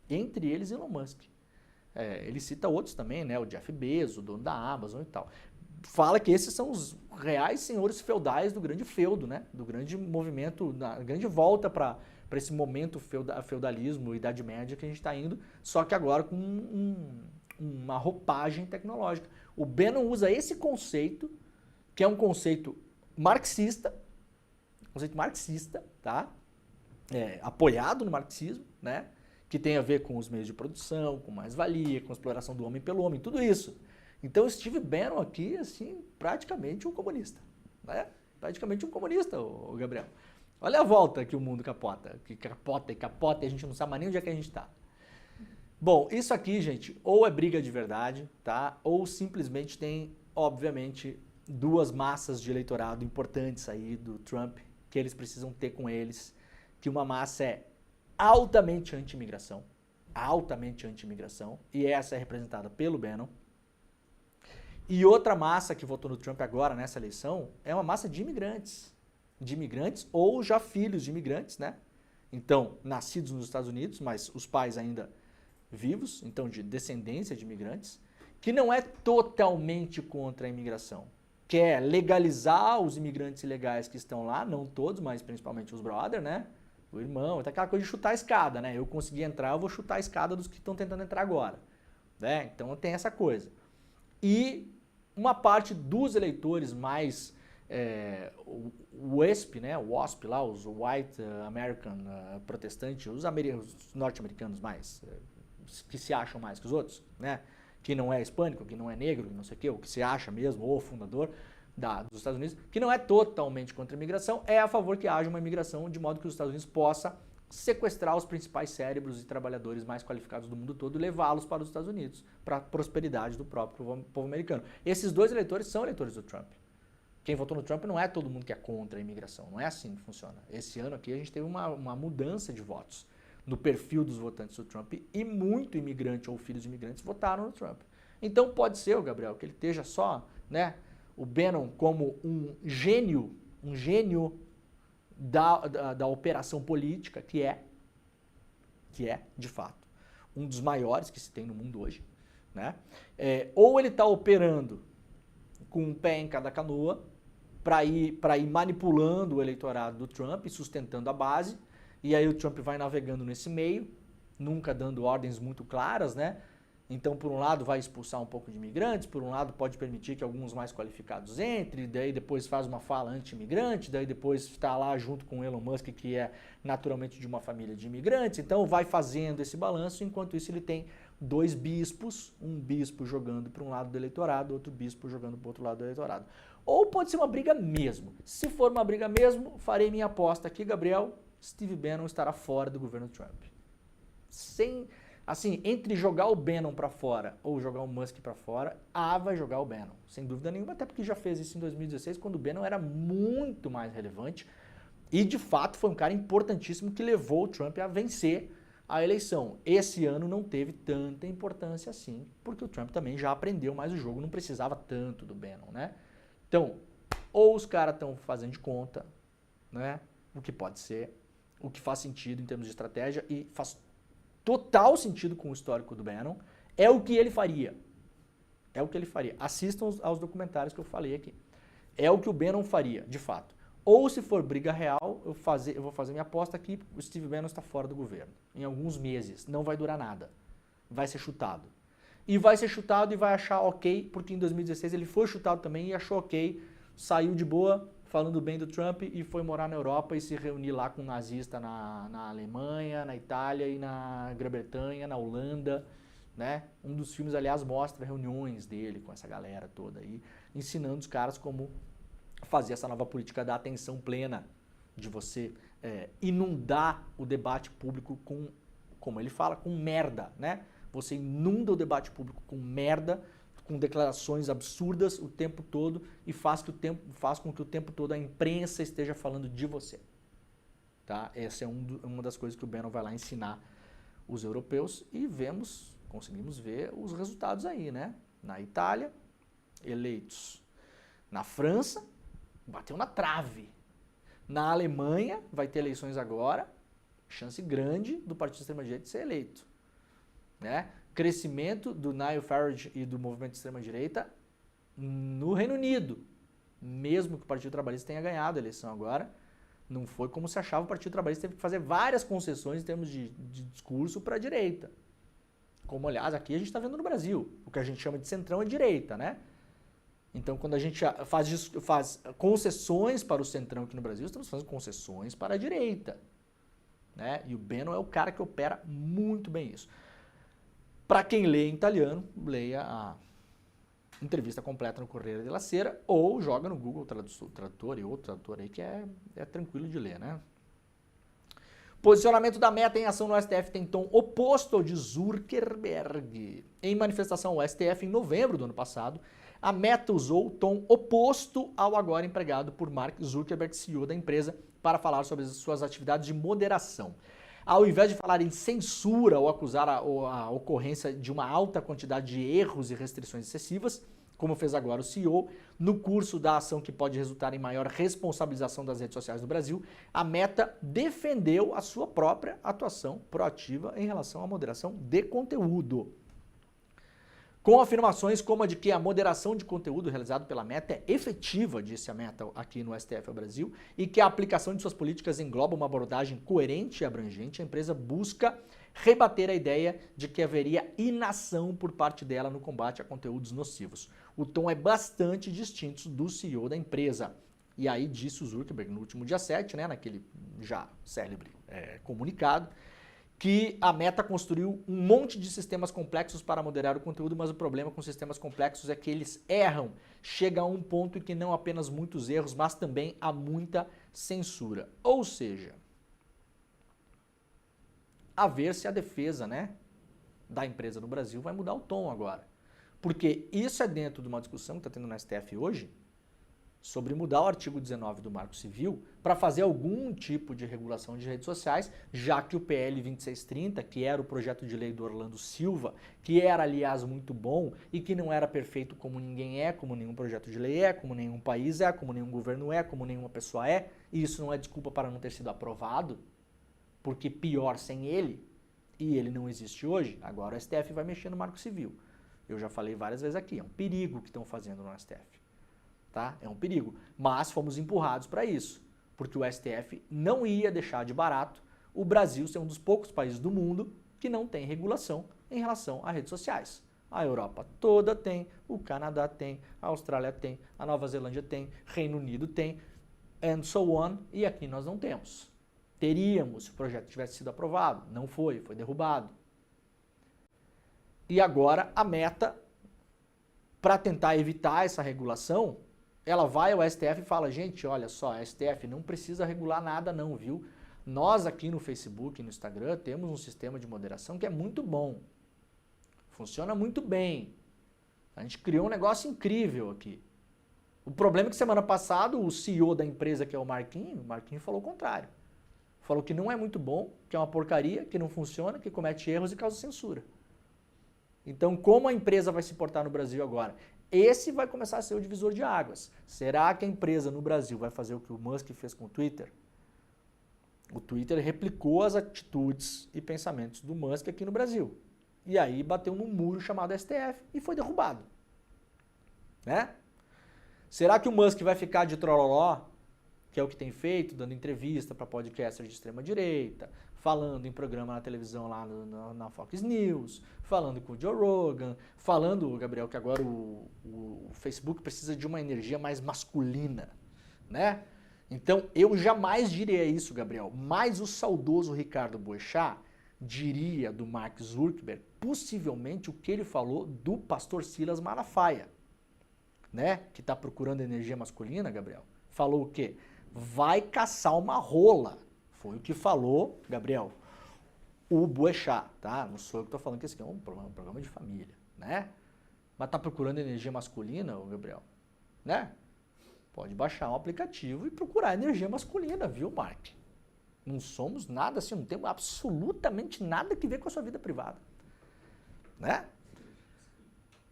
Entre eles, Elon Musk. Ele cita outros também, né? O Jeff Bezos, o dono da Amazon e tal. Fala que esses são os reais senhores feudais do grande feudo, né? Do grande movimento, da grande volta para esse momento feudalismo, Idade Média que a gente está indo, só que agora com uma roupagem tecnológica. O Bannon usa esse conceito, que é um conceito marxista, tá? Apoiado no marxismo, né? Que tem a ver com os meios de produção, com mais-valia, com a exploração do homem pelo homem, tudo isso. Então, Steve Bannon aqui, assim, praticamente um comunista, né? Praticamente um comunista, o Gabriel. Olha a volta que o mundo capota, que capota e a gente não sabe mais nem onde é que a gente está. Bom, isso aqui, gente, ou é briga de verdade, tá? Ou simplesmente tem, obviamente, 2 massas de eleitorado importantes aí do Trump, que eles precisam ter com eles, que uma massa é altamente anti-imigração, e essa é representada pelo Bannon. E outra massa que votou no Trump agora nessa eleição é uma massa de imigrantes ou já filhos de imigrantes, né? Então, nascidos nos Estados Unidos, mas os pais ainda vivos, então de descendência de imigrantes, que não é totalmente contra a imigração, quer legalizar os imigrantes ilegais que estão lá, não todos, mas principalmente os brother, né? o irmão, tá aquela coisa de chutar a escada, né? Eu consegui entrar, eu vou chutar a escada dos que estão tentando entrar agora, né? Então tem essa coisa. E uma parte dos eleitores mais o WASP, né? O WASP lá, os White American protestantes, os norte-americanos mais, que se acham mais que os outros, né? Que não é hispânico, que não é negro, que não sei o quê, o que se acha mesmo, ou fundador dos Estados Unidos, que não é totalmente contra a imigração, é a favor que haja uma imigração de modo que os Estados Unidos possa sequestrar os principais cérebros e trabalhadores mais qualificados do mundo todo e levá-los para os Estados Unidos, para a prosperidade do próprio povo americano. Esses dois eleitores são eleitores do Trump. Quem votou no Trump não é todo mundo que é contra a imigração, não é assim que funciona. Esse ano aqui a gente teve uma mudança de votos no perfil dos votantes do Trump e muito imigrante ou filhos de imigrantes votaram no Trump. Então pode ser, Gabriel, que ele esteja só, né, o Bannon como um gênio da operação política, que é, de fato, um dos maiores que se tem no mundo hoje, né? Ou ele está operando com um pé em cada canoa para ir manipulando o eleitorado do Trump e sustentando a base, e aí o Trump vai navegando nesse meio, nunca dando ordens muito claras, né? Então, por um lado, vai expulsar um pouco de imigrantes, por um lado, pode permitir que alguns mais qualificados entrem, daí depois faz uma fala anti-imigrante, daí depois está lá junto com Elon Musk, que é naturalmente de uma família de imigrantes. Então, vai fazendo esse balanço, enquanto isso ele tem dois bispos, um bispo jogando para um lado do eleitorado, outro bispo jogando para o outro lado do eleitorado. Ou pode ser uma briga mesmo. Se for uma briga mesmo, farei minha aposta aqui, Gabriel, Steve Bannon estará fora do governo Trump. Assim, entre jogar o Bannon para fora ou jogar o Musk para fora, vai jogar o Bannon, sem dúvida nenhuma, até porque já fez isso em 2016, quando o Bannon era muito mais relevante e, de fato, foi um cara importantíssimo que levou o Trump a vencer a eleição. Esse ano não teve tanta importância assim, porque o Trump também já aprendeu mais o jogo, não precisava tanto do Bannon, né? Então, ou os caras estão fazendo de conta, né? O que pode ser, o que faz sentido em termos de estratégia e faz total sentido com o histórico do Bannon, é o que ele faria. É o que ele faria. Assistam aos documentários que eu falei aqui. É o que o Bannon faria, de fato. Ou se for briga real, eu vou fazer minha aposta aqui, o Steve Bannon está fora do governo. Em alguns meses. Não vai durar nada. Vai ser chutado. E vai ser chutado e vai achar ok, porque em 2016 ele foi chutado também e achou ok, saiu de boa, falando bem do Trump e foi morar na Europa e se reunir lá com um nazista na Alemanha, na Itália e na Grã-Bretanha, na Holanda, né? Um dos filmes, aliás, mostra reuniões dele com essa galera toda aí, ensinando os caras como fazer essa nova política da atenção plena, de você inundar o debate público com, como ele fala, com merda, né? Você inunda o debate público com merda, com declarações absurdas o tempo todo e faz com que o tempo todo a imprensa esteja falando de você. Tá? Essa é uma das coisas que o Bannon vai lá ensinar os europeus e conseguimos ver os resultados aí, né? Na Itália, eleitos. Na França, bateu na trave. Na Alemanha, vai ter eleições agora, chance grande do partido de extrema-direita ser eleito. Né? Crescimento do Nigel Farage e do movimento de extrema-direita no Reino Unido. Mesmo que o Partido Trabalhista tenha ganhado a eleição agora, não foi como se achava. O Partido Trabalhista teve que fazer várias concessões em termos de discurso para a direita. Como, aliás, aqui a gente está vendo no Brasil. O que a gente chama de centrão é direita, né? Então, quando a gente faz concessões para o centrão aqui no Brasil, estamos fazendo concessões para a direita. Né? E o Bannon é o cara que opera muito bem isso. Para quem lê em italiano, leia a entrevista completa no Corriere della Sera ou joga no Google Tradutor e outro tradutor aí que é tranquilo de ler, né? Posicionamento da Meta em ação no STF tem tom oposto ao de Zuckerberg. Em manifestação ao STF em novembro do ano passado, a Meta usou o tom oposto ao agora empregado por Mark Zuckerberg, CEO da empresa, para falar sobre as suas atividades de moderação. Ao invés de falar em censura ou acusar a ocorrência de uma alta quantidade de erros e restrições excessivas, como fez agora o CEO, no curso da ação que pode resultar em maior responsabilização das redes sociais no Brasil, a Meta defendeu a sua própria atuação proativa em relação à moderação de conteúdo. Com afirmações como a de que a moderação de conteúdo realizado pela Meta é efetiva, disse a Meta aqui no STF Brasil, e que a aplicação de suas políticas engloba uma abordagem coerente e abrangente, a empresa busca rebater a ideia de que haveria inação por parte dela no combate a conteúdos nocivos. O tom é bastante distinto do CEO da empresa. E aí disse o Zuckerberg no último dia 7, né, naquele já célebre comunicado, que a Meta construiu um monte de sistemas complexos para moderar o conteúdo, mas o problema com sistemas complexos é que eles erram. Chega a um ponto em que não apenas muitos erros, mas também há muita censura. Ou seja, a ver se a defesa, né, da empresa no Brasil vai mudar o tom agora. Porque isso é dentro de uma discussão que está tendo na STF hoje, sobre mudar o artigo 19 do Marco Civil para fazer algum tipo de regulação de redes sociais, já que o PL 2630, que era o projeto de lei do Orlando Silva, que era, aliás, muito bom e que não era perfeito como ninguém é, como nenhum projeto de lei é, como nenhum país é, como nenhum governo é, como nenhuma pessoa é, e isso não é desculpa para não ter sido aprovado, porque pior sem ele, e ele não existe hoje, agora o STF vai mexer no Marco Civil. Eu já falei várias vezes aqui, é um perigo que estão fazendo no STF. Tá? É um perigo, mas fomos empurrados para isso, porque o STF não ia deixar de barato o Brasil ser um dos poucos países do mundo que não tem regulação em relação a redes sociais. A Europa toda tem, o Canadá tem, a Austrália tem, a Nova Zelândia tem, Reino Unido tem, and so on, e aqui nós não temos. Teríamos se o projeto tivesse sido aprovado, não foi, foi derrubado. E agora a Meta, para tentar evitar essa regulação, ela vai ao STF e fala, gente, olha só, a STF não precisa regular nada não, viu? Nós aqui no Facebook e no Instagram temos um sistema de moderação que é muito bom. Funciona muito bem. A gente criou um negócio incrível aqui. O problema é que semana passada o CEO da empresa, que é o Marquinhos falou o contrário. Falou que não é muito bom, que é uma porcaria, que não funciona, que comete erros e causa censura. Então, como a empresa vai se portar no Brasil agora? Esse vai começar a ser o divisor de águas. Será que a empresa no Brasil vai fazer o que o Musk fez com o Twitter? O Twitter replicou as atitudes e pensamentos do Musk aqui no Brasil. E aí bateu num muro chamado STF e foi derrubado. Né? Será que o Musk vai ficar de trololó, que é o que tem feito, dando entrevista para podcasters de extrema direita, falando em programa na televisão lá na Fox News, falando com o Joe Rogan, falando, Gabriel, que agora o Facebook precisa de uma energia mais masculina, né? Então, eu jamais diria isso, Gabriel, mas o saudoso Ricardo Boechat diria do Mark Zuckerberg possivelmente o que ele falou do pastor Silas Malafaia, né? Que está procurando energia masculina, Gabriel. Falou o quê? Vai caçar uma rola. Foi o que falou, Gabriel, o Boechat, tá? Não sou eu que estou falando que esse aqui é um programa de família, né? Mas tá procurando energia masculina, o Gabriel, né? Pode baixar um aplicativo e procurar energia masculina, viu, Mark? Não somos nada assim, não temos absolutamente nada que ver com a sua vida privada. Né?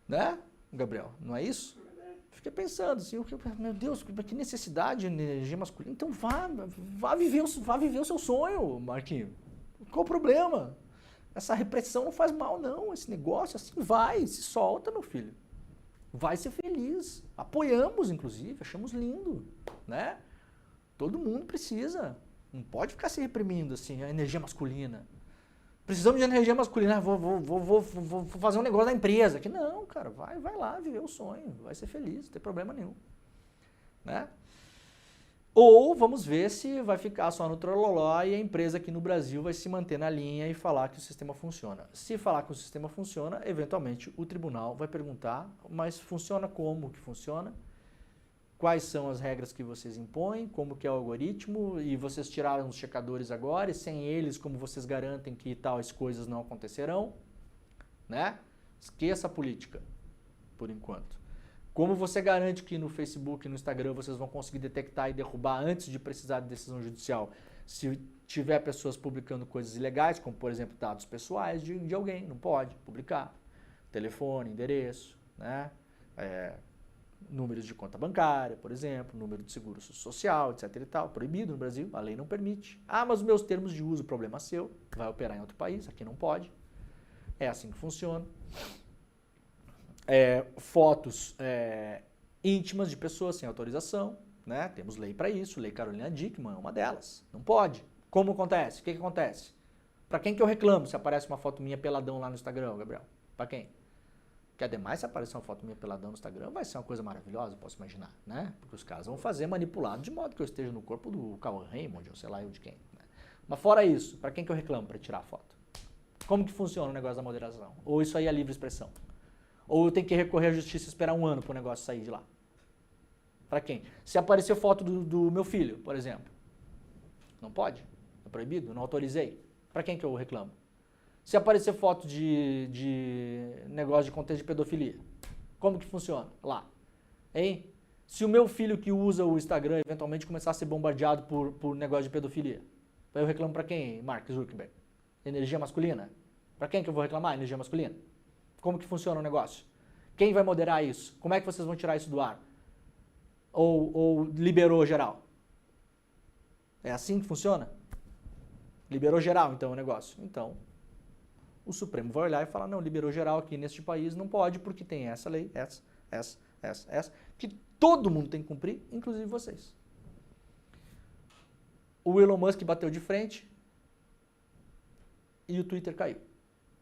Né, Gabriel? Não é isso? Fiquei pensando assim, meu Deus, que necessidade de energia masculina. Então vá viver o seu sonho, Marquinhos. Qual o problema? Essa repressão não faz mal, não. Esse negócio assim vai, se solta, meu filho. Vai ser feliz. Apoiamos, inclusive, achamos lindo, né? Todo mundo precisa. Não pode ficar se reprimindo assim, a energia masculina. Precisamos de energia masculina, vou fazer um negócio da empresa. Que não, cara, vai lá viver o sonho, vai ser feliz, não tem problema nenhum. Né? Ou vamos ver se vai ficar só no trololó e a empresa aqui no Brasil vai se manter na linha e falar que o sistema funciona. Se falar que o sistema funciona, eventualmente o tribunal vai perguntar, mas funciona como que funciona? Quais são as regras que vocês impõem, como que é o algoritmo, e vocês tiraram os checadores agora, e sem eles, como vocês garantem que tais coisas não acontecerão, né? Esqueça a política, por enquanto. Como você garante que no Facebook e no Instagram vocês vão conseguir detectar e derrubar antes de precisar de decisão judicial, se tiver pessoas publicando coisas ilegais, como por exemplo dados pessoais de alguém, não pode publicar. Telefone, endereço, né? Números de conta bancária, por exemplo, número de seguro social, etc e tal, proibido no Brasil, a lei não permite. Ah, mas os meus termos de uso, problema seu, vai operar em outro país, aqui não pode. É assim que funciona. fotos íntimas de pessoas sem autorização, né? Temos lei para isso, lei Carolina Dickmann é uma delas. Não pode. Como acontece? O que acontece? Para quem que eu reclamo se aparece uma foto minha peladão lá no Instagram, Gabriel? Para quem? Porque ademais, se aparecer uma foto minha peladão no Instagram, vai ser uma coisa maravilhosa, posso imaginar, né? Porque os caras vão fazer manipulado de modo que eu esteja no corpo do Cauã Raymond, ou sei lá eu de quem. Né? Mas fora isso, para quem que eu reclamo para tirar a foto? Como que funciona o negócio da moderação? Ou isso aí é livre expressão? Ou eu tenho que recorrer à justiça e esperar um ano para o negócio sair de lá? Para quem? Se aparecer foto do meu filho, por exemplo, não pode? É proibido? Não autorizei? Para quem que eu reclamo? Se aparecer foto de negócio de contexto de pedofilia, como que funciona lá? Hein? Se o meu filho que usa o Instagram eventualmente começar a ser bombardeado por negócio de pedofilia, eu reclamo para quem, Mark Zuckerberg? Energia masculina? Para quem que eu vou reclamar? Energia masculina? Como que funciona o negócio? Quem vai moderar isso? Como é que vocês vão tirar isso do ar? Ou liberou geral? É assim que funciona? Liberou geral, então, o negócio. Então, o Supremo vai olhar e falar, não, liberou geral aqui neste país, não pode, porque tem essa lei, essa, que todo mundo tem que cumprir, inclusive vocês. O Elon Musk bateu de frente e o Twitter caiu.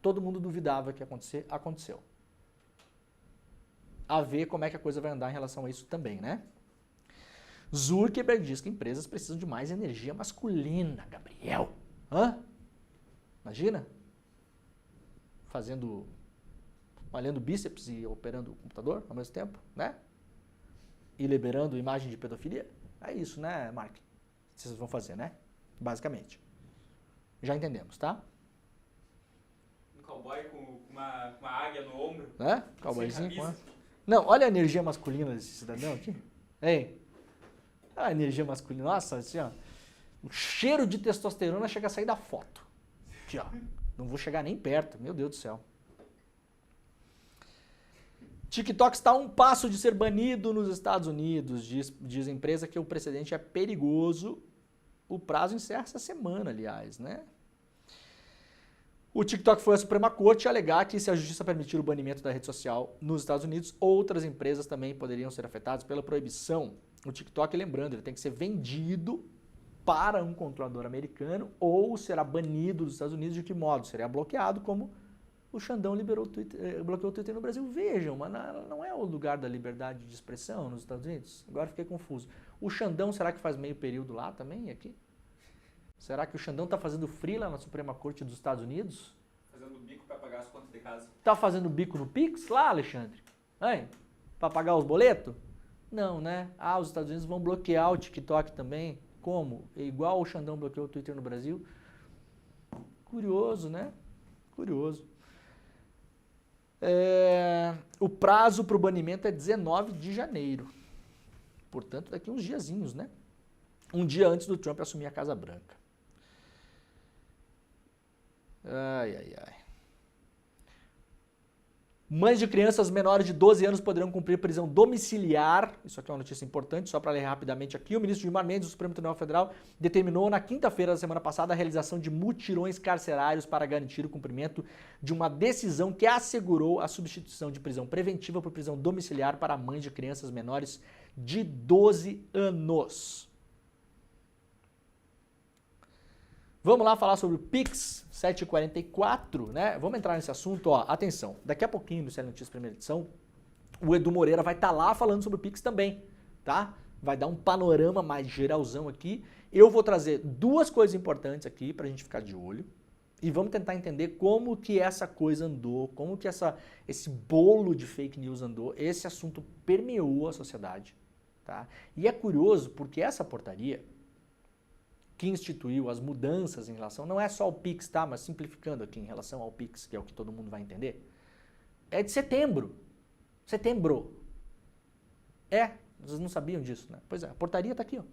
Todo mundo duvidava que ia acontecer, aconteceu. A ver como é que a coisa vai andar em relação a isso também, né? Zuckerberg diz que empresas precisam de mais energia masculina, Gabriel. Hã? Imagina? Malhando bíceps e operando o computador ao mesmo tempo, né? E liberando imagem de pedofilia. É isso, né, Mark? Vocês vão fazer, né? Basicamente. Já entendemos, tá? Um cowboy com uma águia no ombro. Né? Cowboyzinho com... Não, olha a energia masculina desse cidadão aqui. Ei. Olha a energia masculina. Nossa, assim, ó. O cheiro de testosterona chega a sair da foto. Aqui, ó. Não vou chegar nem perto. Meu Deus do céu. TikTok está a um passo de ser banido nos Estados Unidos. Diz a empresa que o precedente é perigoso. O prazo encerra essa semana, aliás, né? O TikTok foi à Suprema Corte alegar que se a justiça permitir o banimento da rede social nos Estados Unidos, outras empresas também poderiam ser afetadas pela proibição. O TikTok, lembrando, ele tem que ser vendido para um controlador americano ou será banido dos Estados Unidos. De que modo? Seria bloqueado, como o Xandão bloqueou o Twitter no Brasil. Vejam, mas não é o lugar da liberdade de expressão nos Estados Unidos? Agora fiquei confuso. O Xandão, será que faz meio período lá também, aqui? Será que o Xandão está fazendo freela na Suprema Corte dos Estados Unidos? Fazendo bico para pagar as contas de casa. Tá fazendo bico no Pix lá, Alexandre? Para pagar os boletos? Não, né? Ah, os Estados Unidos vão bloquear o TikTok também. Como? É igual o Xandão bloqueou o Twitter no Brasil. Curioso, né? Curioso. O prazo para o banimento é 19 de janeiro. Portanto, daqui uns diazinhos, né? Um dia antes do Trump assumir a Casa Branca. Ai, ai, ai. Mães de crianças menores de 12 anos poderão cumprir prisão domiciliar. Isso aqui é uma notícia importante, só para ler rapidamente aqui. O ministro Gilmar Mendes, do Supremo Tribunal Federal, determinou na quinta-feira da semana passada a realização de mutirões carcerários para garantir o cumprimento de uma decisão que assegurou a substituição de prisão preventiva por prisão domiciliar para mães de crianças menores de 12 anos. Vamos lá falar sobre o Pix 744, né? Vamos entrar nesse assunto, ó. Atenção, daqui a pouquinho no Série Notícias Primeira Edição, o Edu Moreira vai estar lá falando sobre o Pix também, tá? Vai dar um panorama mais geralzão aqui. Eu vou trazer duas coisas importantes aqui pra gente ficar de olho e vamos tentar entender como que essa coisa andou, como que esse bolo de fake news andou. Esse assunto permeou a sociedade, tá? E é curioso porque essa portaria que instituiu as mudanças em relação, não é só o Pix, tá? Mas simplificando aqui em relação ao Pix, que é o que todo mundo vai entender, é de setembro. Setembro. Vocês não sabiam disso, né? Pois é, a portaria tá aqui, ó.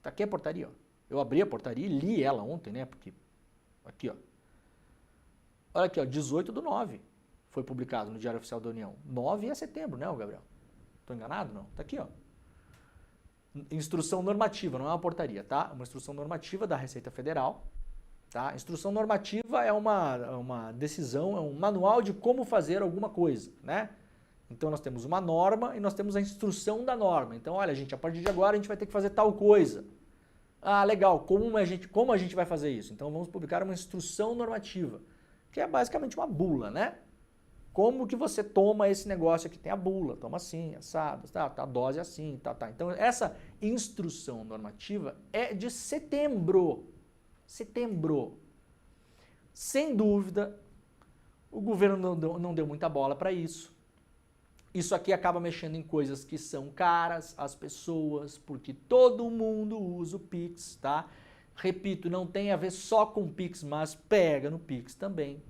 Tá aqui a portaria, ó. Eu abri a portaria e li ela ontem, né? Porque, aqui, ó. Olha aqui, ó, 18/9 foi publicado no Diário Oficial da União. 9 é setembro, né, Gabriel? Tô enganado, não? Tá aqui, ó. Instrução normativa, não é uma portaria, tá? Uma instrução normativa da Receita Federal, Tá? Instrução normativa é uma decisão, é um manual de como fazer alguma coisa, né? Então nós temos uma norma e nós temos a instrução da norma. Então, olha, gente, a partir de agora a gente vai ter que fazer tal coisa. Ah, legal, como a gente vai fazer isso? Então vamos publicar uma instrução normativa, que é basicamente uma bula, né? Como que você toma esse negócio aqui? Tem a bula, toma assim, assado, tá, a dose assim, tá. Então essa instrução normativa é de setembro. Setembro. Sem dúvida, o governo não deu muita bola para isso. Isso aqui acaba mexendo em coisas que são caras às pessoas, porque todo mundo usa o Pix, tá? Repito, não tem a ver só com o Pix, mas pega no Pix também.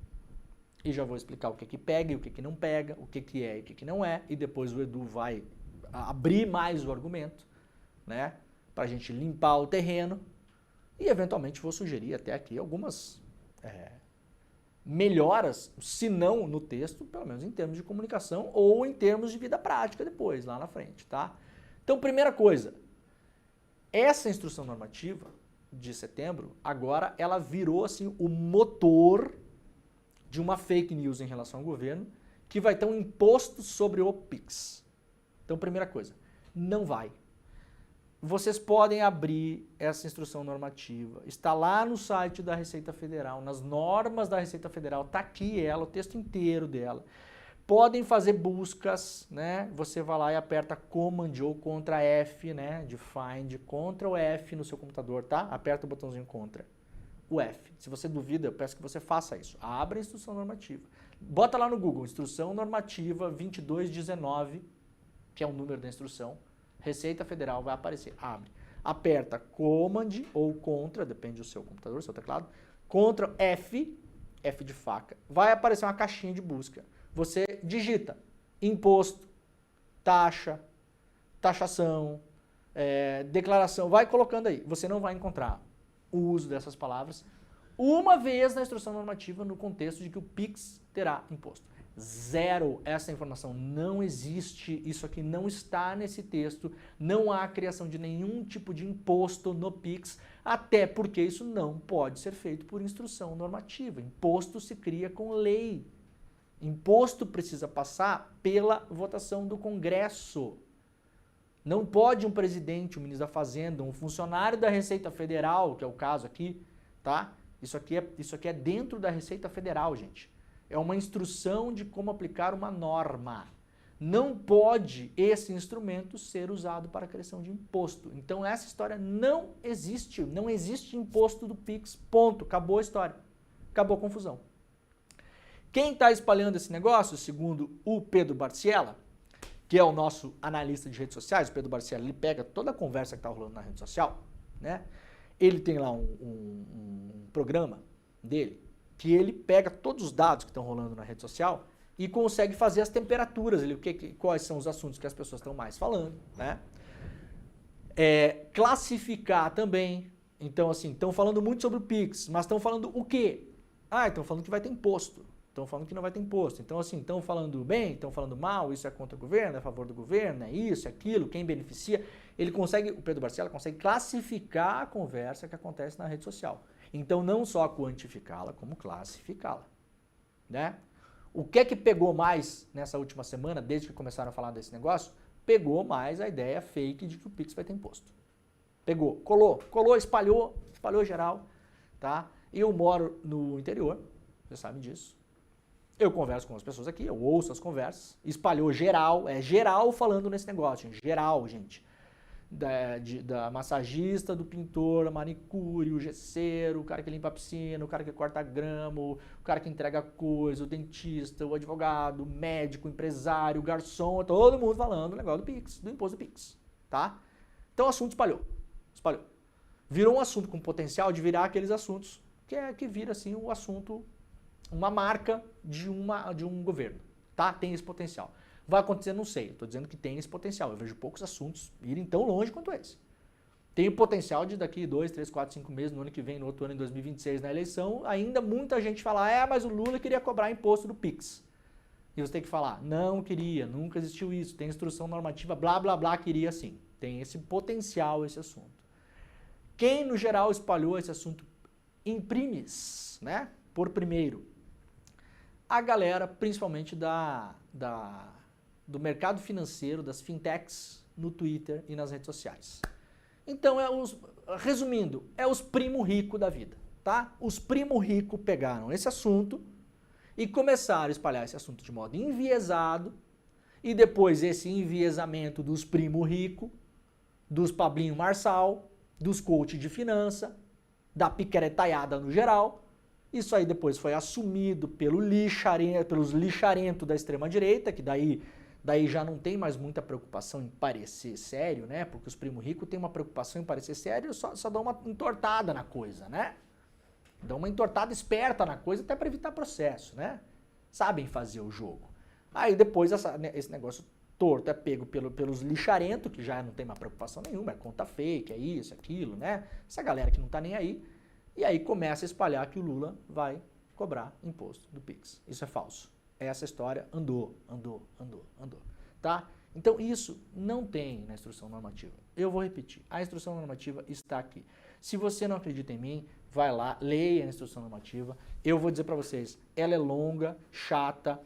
E já vou explicar o que que pega e o que que não pega, o que que é e o que que não é, e depois o Edu vai abrir mais o argumento, né? Pra gente limpar o terreno. E eventualmente vou sugerir até aqui algumas melhoras, se não no texto, pelo menos em termos de comunicação ou em termos de vida prática depois, lá na frente, tá? Então, primeira coisa, essa instrução normativa de setembro, agora ela virou assim o motor de uma fake news em relação ao governo, que vai ter um imposto sobre o Pix. Então, primeira coisa, não vai. Vocês podem abrir essa instrução normativa, está lá no site da Receita Federal, nas normas da Receita Federal, está aqui ela, o texto inteiro dela. Podem fazer buscas, né? Você vai lá e aperta Command ou Ctrl F, né? De Find, Ctrl F no seu computador, tá? Aperta o botãozinho Ctrl, o F. Se você duvida, eu peço que você faça isso. Abra a instrução normativa. Bota lá no Google, instrução normativa 2219, que é o número da instrução. Receita Federal vai aparecer, abre. Aperta Command ou Ctrl, depende do seu computador, do seu teclado, Ctrl F, F de faca, vai aparecer uma caixinha de busca. Você digita imposto, taxa, taxação, declaração, vai colocando aí. Você não vai encontrar o uso dessas palavras uma vez na instrução normativa no contexto de que o Pix terá imposto. Zero, essa informação não existe, isso aqui não está nesse texto, não há criação de nenhum tipo de imposto no Pix, até porque isso não pode ser feito por instrução normativa. Imposto se cria com lei. Imposto precisa passar pela votação do Congresso. Não pode um presidente, um ministro da Fazenda, um funcionário da Receita Federal, que é o caso aqui, tá? Isso aqui é dentro da Receita Federal, gente. É uma instrução de como aplicar uma norma. Não pode esse instrumento ser usado para criação de imposto. Então essa história não existe. Não existe imposto do Pix, ponto. Acabou a história. Acabou a confusão. Quem está espalhando esse negócio, segundo o Pedro Barciela, que é o nosso analista de redes sociais, o Pedro Barciela, ele pega toda a conversa que está rolando na rede social, né? Ele tem lá um programa dele, que ele pega todos os dados que estão rolando na rede social e consegue fazer as temperaturas, quais são os assuntos que as pessoas estão mais falando, né? Classificar também. Então, assim, estão falando muito sobre o Pix, mas estão falando o quê? Ah, estão falando que vai ter imposto. Estão falando que não vai ter imposto. Então, assim, estão falando bem, estão falando mal, isso é contra o governo, é a favor do governo, é isso, é aquilo, quem beneficia. O Pedro Barciela consegue classificar a conversa que acontece na rede social. Então, não só quantificá-la, como classificá-la, né? O que é que pegou mais nessa última semana, desde que começaram a falar desse negócio? Pegou mais a ideia fake de que o Pix vai ter imposto. Pegou, colou, espalhou geral, tá? Eu moro no interior, vocês sabem disso. Eu converso com as pessoas aqui, eu ouço as conversas, espalhou geral, geral falando nesse negócio, geral, gente. Da massagista, do pintor, a manicure, o gesseiro, o cara que limpa a piscina, o cara que corta grama, o cara que entrega coisa, o dentista, o advogado, o médico, o empresário, o garçom, todo mundo falando do negócio do Pix, do imposto do Pix, tá? Então o assunto espalhou. Virou um assunto com potencial de virar aqueles assuntos que vira assim o assunto, uma marca de um governo, tá? Tem esse potencial. Vai acontecer, não sei, estou dizendo que tem esse potencial. Eu vejo poucos assuntos irem tão longe quanto esse. Tem o potencial de daqui 2, 3, 4, 5 meses, no ano que vem, no outro ano, em 2026, na eleição, ainda muita gente falar, mas o Lula queria cobrar imposto do Pix. E você tem que falar, não queria, nunca existiu isso, tem instrução normativa, blá, blá, blá, queria sim. Tem esse potencial, esse assunto. Quem, no geral, espalhou esse assunto imprimes, né, por primeiro, a galera, principalmente do mercado financeiro, das fintechs, no Twitter e nas redes sociais. Então, resumindo, é os primo rico da vida, tá? Os primo rico pegaram esse assunto e começaram a espalhar esse assunto de modo enviesado, e depois esse enviesamento dos primo rico, dos Pablinho Marçal, dos coach de finança, da picaretaiada no geral. Isso aí depois foi assumido pelos lixarentos da extrema-direita, que daí já não tem mais muita preocupação em parecer sério, né? Porque os primo ricos têm uma preocupação em parecer sério, só dão uma entortada na coisa, né? Dão uma entortada esperta na coisa até para evitar processo, né? Sabem fazer o jogo. Aí depois esse negócio torto é pego pelos lixarentos, que já não tem mais preocupação nenhuma, é conta fake, é isso, aquilo, né? Essa galera que não tá nem aí. E aí começa a espalhar que o Lula vai cobrar imposto do Pix. Isso é falso. Essa história andou, tá? Então isso não tem na instrução normativa. Eu vou repetir, a instrução normativa está aqui. Se você não acredita em mim, vai lá, leia a instrução normativa. Eu vou dizer para vocês, ela é longa, chata,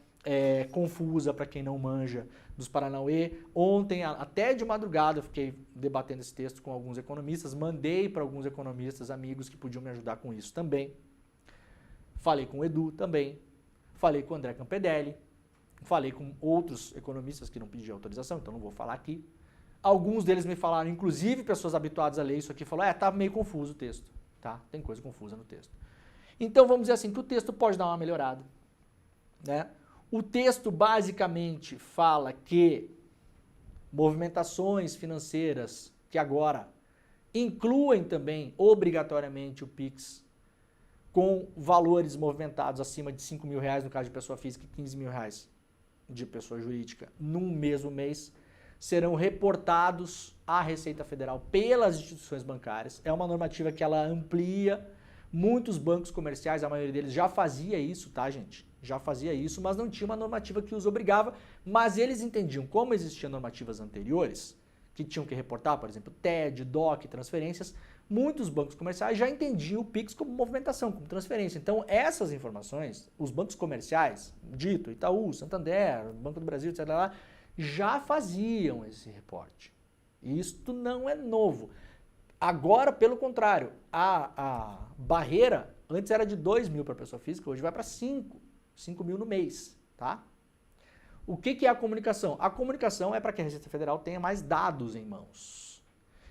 confusa para quem não manja dos Paranauê. Ontem, até de madrugada, eu fiquei debatendo esse texto com alguns economistas, mandei para alguns economistas amigos que podiam me ajudar com isso também. Falei com o Edu também, falei com o André Campedelli, falei com outros economistas que não pediam autorização, então não vou falar aqui. Alguns deles me falaram, inclusive pessoas habituadas a ler isso aqui, falaram, tá meio confuso o texto, tá? Tem coisa confusa no texto. Então vamos dizer assim, que o texto pode dar uma melhorada, né? O texto basicamente fala que movimentações financeiras que agora incluem também obrigatoriamente o Pix com valores movimentados acima de R$5.000 no caso de pessoa física e R$15.000 de pessoa jurídica num mesmo mês, serão reportados à Receita Federal pelas instituições bancárias. É uma normativa que ela amplia. Muitos bancos comerciais, a maioria deles já fazia isso, tá, gente? Já fazia isso, mas não tinha uma normativa que os obrigava. Mas eles entendiam, como existiam normativas anteriores, que tinham que reportar, por exemplo, TED, DOC, transferências, muitos bancos comerciais já entendiam o Pix como movimentação, como transferência. Então, essas informações, os bancos comerciais, dito Itaú, Santander, Banco do Brasil, etc., já faziam esse reporte. Isto não é novo. Agora, pelo contrário, a barreira antes era de 2.000 para pessoa física, hoje vai para 5.000 no mês, tá? O que é a comunicação? A comunicação é para que a Receita Federal tenha mais dados em mãos.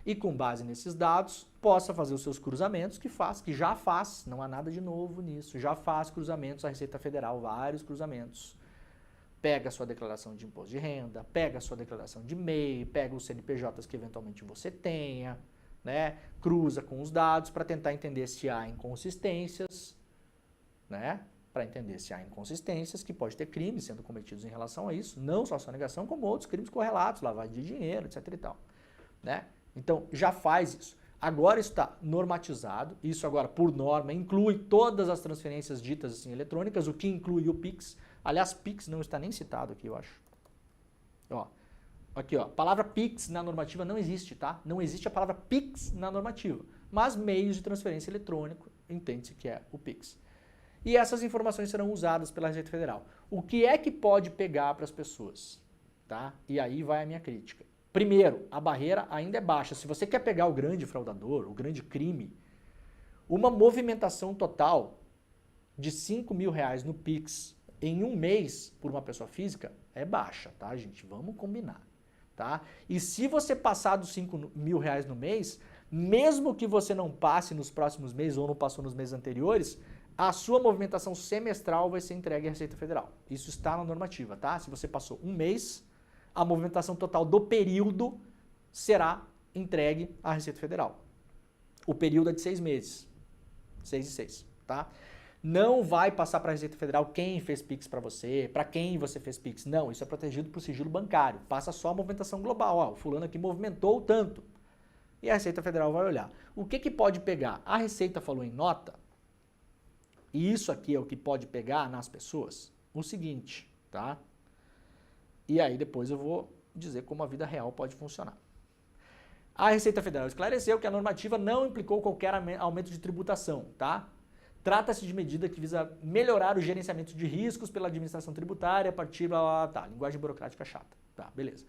E com base nesses dados, possa fazer os seus cruzamentos, que já faz, não há nada de novo nisso, já faz cruzamentos a Receita Federal, vários cruzamentos. Pega a sua declaração de imposto de renda, pega a sua declaração de MEI, pega os CNPJs que eventualmente você tenha, né? Cruza com os dados para tentar entender se há inconsistências, né? Para entender se há inconsistências, que pode ter crimes sendo cometidos em relação a isso, não só a sonegação, como outros crimes correlatos, lavagem de dinheiro, etc. e tal, né? Então, já faz isso. Agora isso está normatizado, isso agora, por norma, inclui todas as transferências ditas assim eletrônicas, o que inclui o Pix. Aliás, Pix não está nem citado aqui, eu acho. Ó, aqui, ó, a palavra Pix na normativa não existe, tá? Não existe a palavra Pix na normativa, mas meios de transferência eletrônico, entende-se que é o Pix. E essas informações serão usadas pela Receita Federal. O que é que pode pegar para as pessoas, tá? E aí vai a minha crítica. Primeiro, a barreira ainda é baixa. Se você quer pegar o grande fraudador, o grande crime, uma movimentação total de R$5.000 no Pix em um mês por uma pessoa física é baixa, tá, gente? Vamos combinar, tá? E se você passar dos R$5.000 no mês, mesmo que você não passe nos próximos meses ou não passou nos meses anteriores, a sua movimentação semestral vai ser entregue à Receita Federal. Isso está na normativa, tá? Se você passou um mês, a movimentação total do período será entregue à Receita Federal. O período é de 6 meses. 6 e 6, tá? Não vai passar para a Receita Federal quem fez Pix para você, para quem você fez Pix. Não, isso é protegido por sigilo bancário. Passa só a movimentação global. Ó, o fulano aqui movimentou tanto. E a Receita Federal vai olhar. O que pode pegar? A Receita falou em nota, e isso aqui é o que pode pegar nas pessoas, o seguinte, tá? E aí depois eu vou dizer como a vida real pode funcionar. A Receita Federal esclareceu que a normativa não implicou qualquer aumento de tributação, tá? Trata-se de medida que visa melhorar o gerenciamento de riscos pela administração tributária a partir tá, linguagem burocrática chata. Tá, beleza.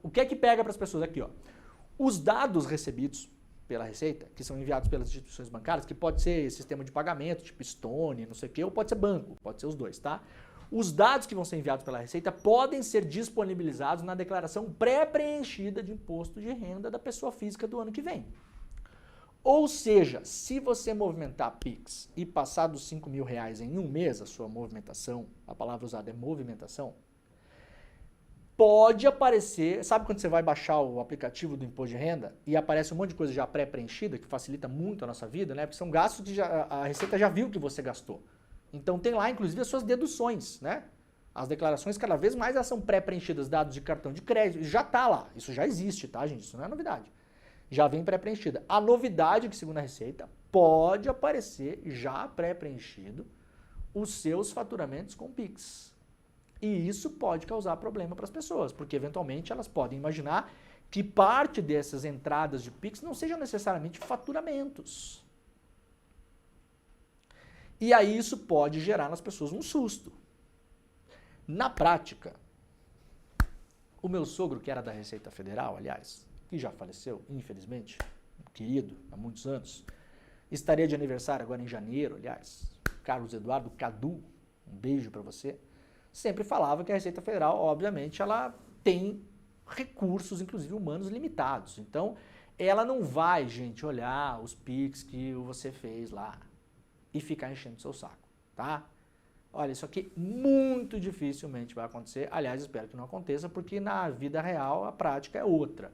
O que é que pega para as pessoas aqui, ó? Os dados recebidos pela Receita, que são enviados pelas instituições bancárias, que pode ser sistema de pagamento, tipo Stone, não sei o quê, ou pode ser banco, pode ser os dois, tá? Os dados que vão ser enviados pela Receita podem ser disponibilizados na declaração pré-preenchida de imposto de renda da pessoa física do ano que vem. Ou seja, se você movimentar Pix e passar dos R$5.000 em um mês, a sua movimentação, a palavra usada é movimentação, pode aparecer, sabe quando você vai baixar o aplicativo do imposto de renda e aparece um monte de coisa já pré-preenchida, que facilita muito a nossa vida, né? Porque são gastos que a Receita já viu que você gastou. Então tem lá, inclusive, as suas deduções, né? As declarações, cada vez mais, elas são pré-preenchidas, dados de cartão de crédito, já está lá. Isso já existe, tá, gente? Isso não é novidade. Já vem pré-preenchida. A novidade é que, segundo a Receita, pode aparecer já pré-preenchido os seus faturamentos com Pix. E isso pode causar problema para as pessoas, porque eventualmente elas podem imaginar que parte dessas entradas de Pix não sejam necessariamente faturamentos. E aí isso pode gerar nas pessoas um susto. Na prática, o meu sogro, que era da Receita Federal, aliás, que já faleceu, infelizmente, querido, há muitos anos, estaria de aniversário agora em janeiro, aliás, Carlos Eduardo Cadu, um beijo para você, sempre falava que a Receita Federal, obviamente, ela tem recursos, inclusive humanos, limitados. Então, ela não vai, gente, olhar os Pix que você fez lá e ficar enchendo o seu saco, tá? Olha, isso aqui muito dificilmente vai acontecer. Aliás, espero que não aconteça, porque na vida real a prática é outra,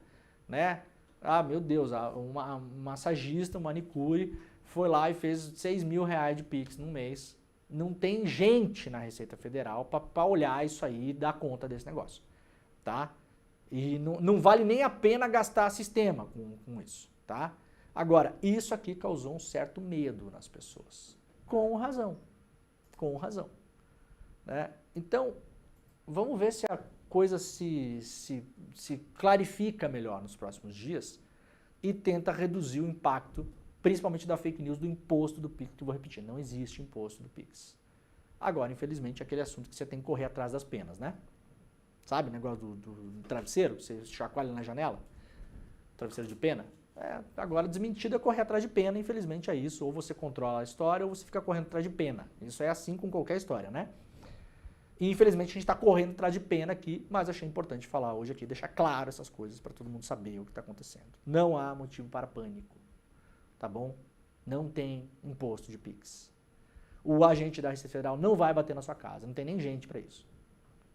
né? Ah, meu Deus, uma massagista, um manicure, foi lá e fez R$6.000 de Pix num mês. Não tem gente na Receita Federal para olhar isso aí e dar conta desse negócio, tá? E não vale nem a pena gastar sistema com isso, tá? Agora, isso aqui causou um certo medo nas pessoas, com razão, né? Então, vamos ver se a coisa se clarifica melhor nos próximos dias e tenta reduzir o impacto, principalmente da fake news do imposto do Pix, que eu vou repetir, não existe imposto do Pix. Agora, infelizmente, é aquele assunto que você tem que correr atrás das penas, né? Sabe o negócio do travesseiro, que você chacoalha na janela? Travesseiro de pena? Agora, desmentido é correr atrás de pena, infelizmente é isso. Ou você controla a história ou você fica correndo atrás de pena. Isso é assim com qualquer história, né? E infelizmente a gente está correndo atrás de pena aqui, mas achei importante falar hoje aqui, deixar claro essas coisas para todo mundo saber o que está acontecendo. Não há motivo para pânico, tá bom? Não tem imposto de Pix. O agente da Receita Federal não vai bater na sua casa, não tem nem gente para isso,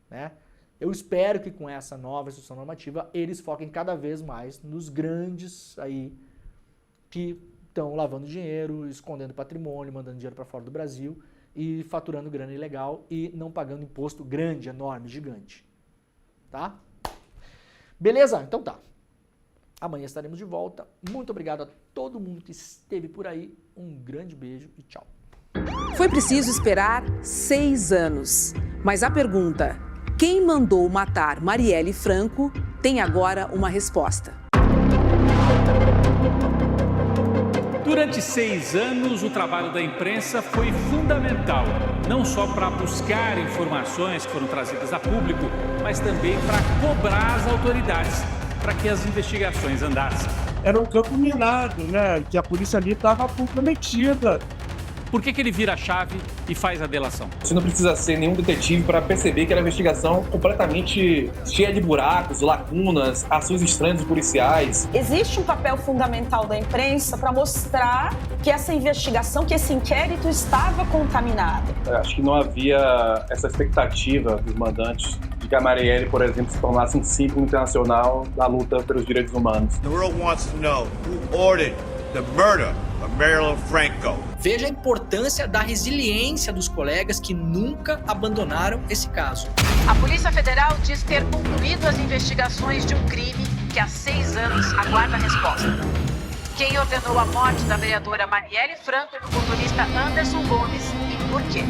né? Eu espero que com essa nova instrução normativa eles foquem cada vez mais nos grandes aí que estão lavando dinheiro, escondendo patrimônio, mandando dinheiro para fora do Brasil e faturando grana ilegal e não pagando imposto grande, enorme, gigante. Tá? Beleza? Então tá. Amanhã estaremos de volta. Muito obrigado a todo mundo que esteve por aí. Um grande beijo e tchau. Foi preciso esperar 6 anos. Mas a pergunta, quem mandou matar Marielle Franco, tem agora uma resposta. Durante 6 anos, o trabalho da imprensa foi fundamental, não só para buscar informações que foram trazidas a público, mas também para cobrar as autoridades, para que as investigações andassem. Era um campo minado, né? Que a polícia ali estava comprometida. Por que ele vira a chave e faz a delação? Você não precisa ser nenhum detetive para perceber que era uma investigação completamente cheia de buracos, lacunas, ações estranhas dos policiais. Existe um papel fundamental da imprensa para mostrar que essa investigação, que esse inquérito estava contaminado. Acho que não havia essa expectativa dos mandantes de que a Marielle, por exemplo, se tornasse um símbolo internacional da luta pelos direitos humanos. The world wants to know who ordered the murder of Marielle Franco. Veja a importância da resiliência dos colegas que nunca abandonaram esse caso. A Polícia Federal diz ter concluído as investigações de um crime que há 6 anos aguarda a resposta. Quem ordenou a morte da vereadora Marielle Franco e do motorista Anderson Gomes e por quê?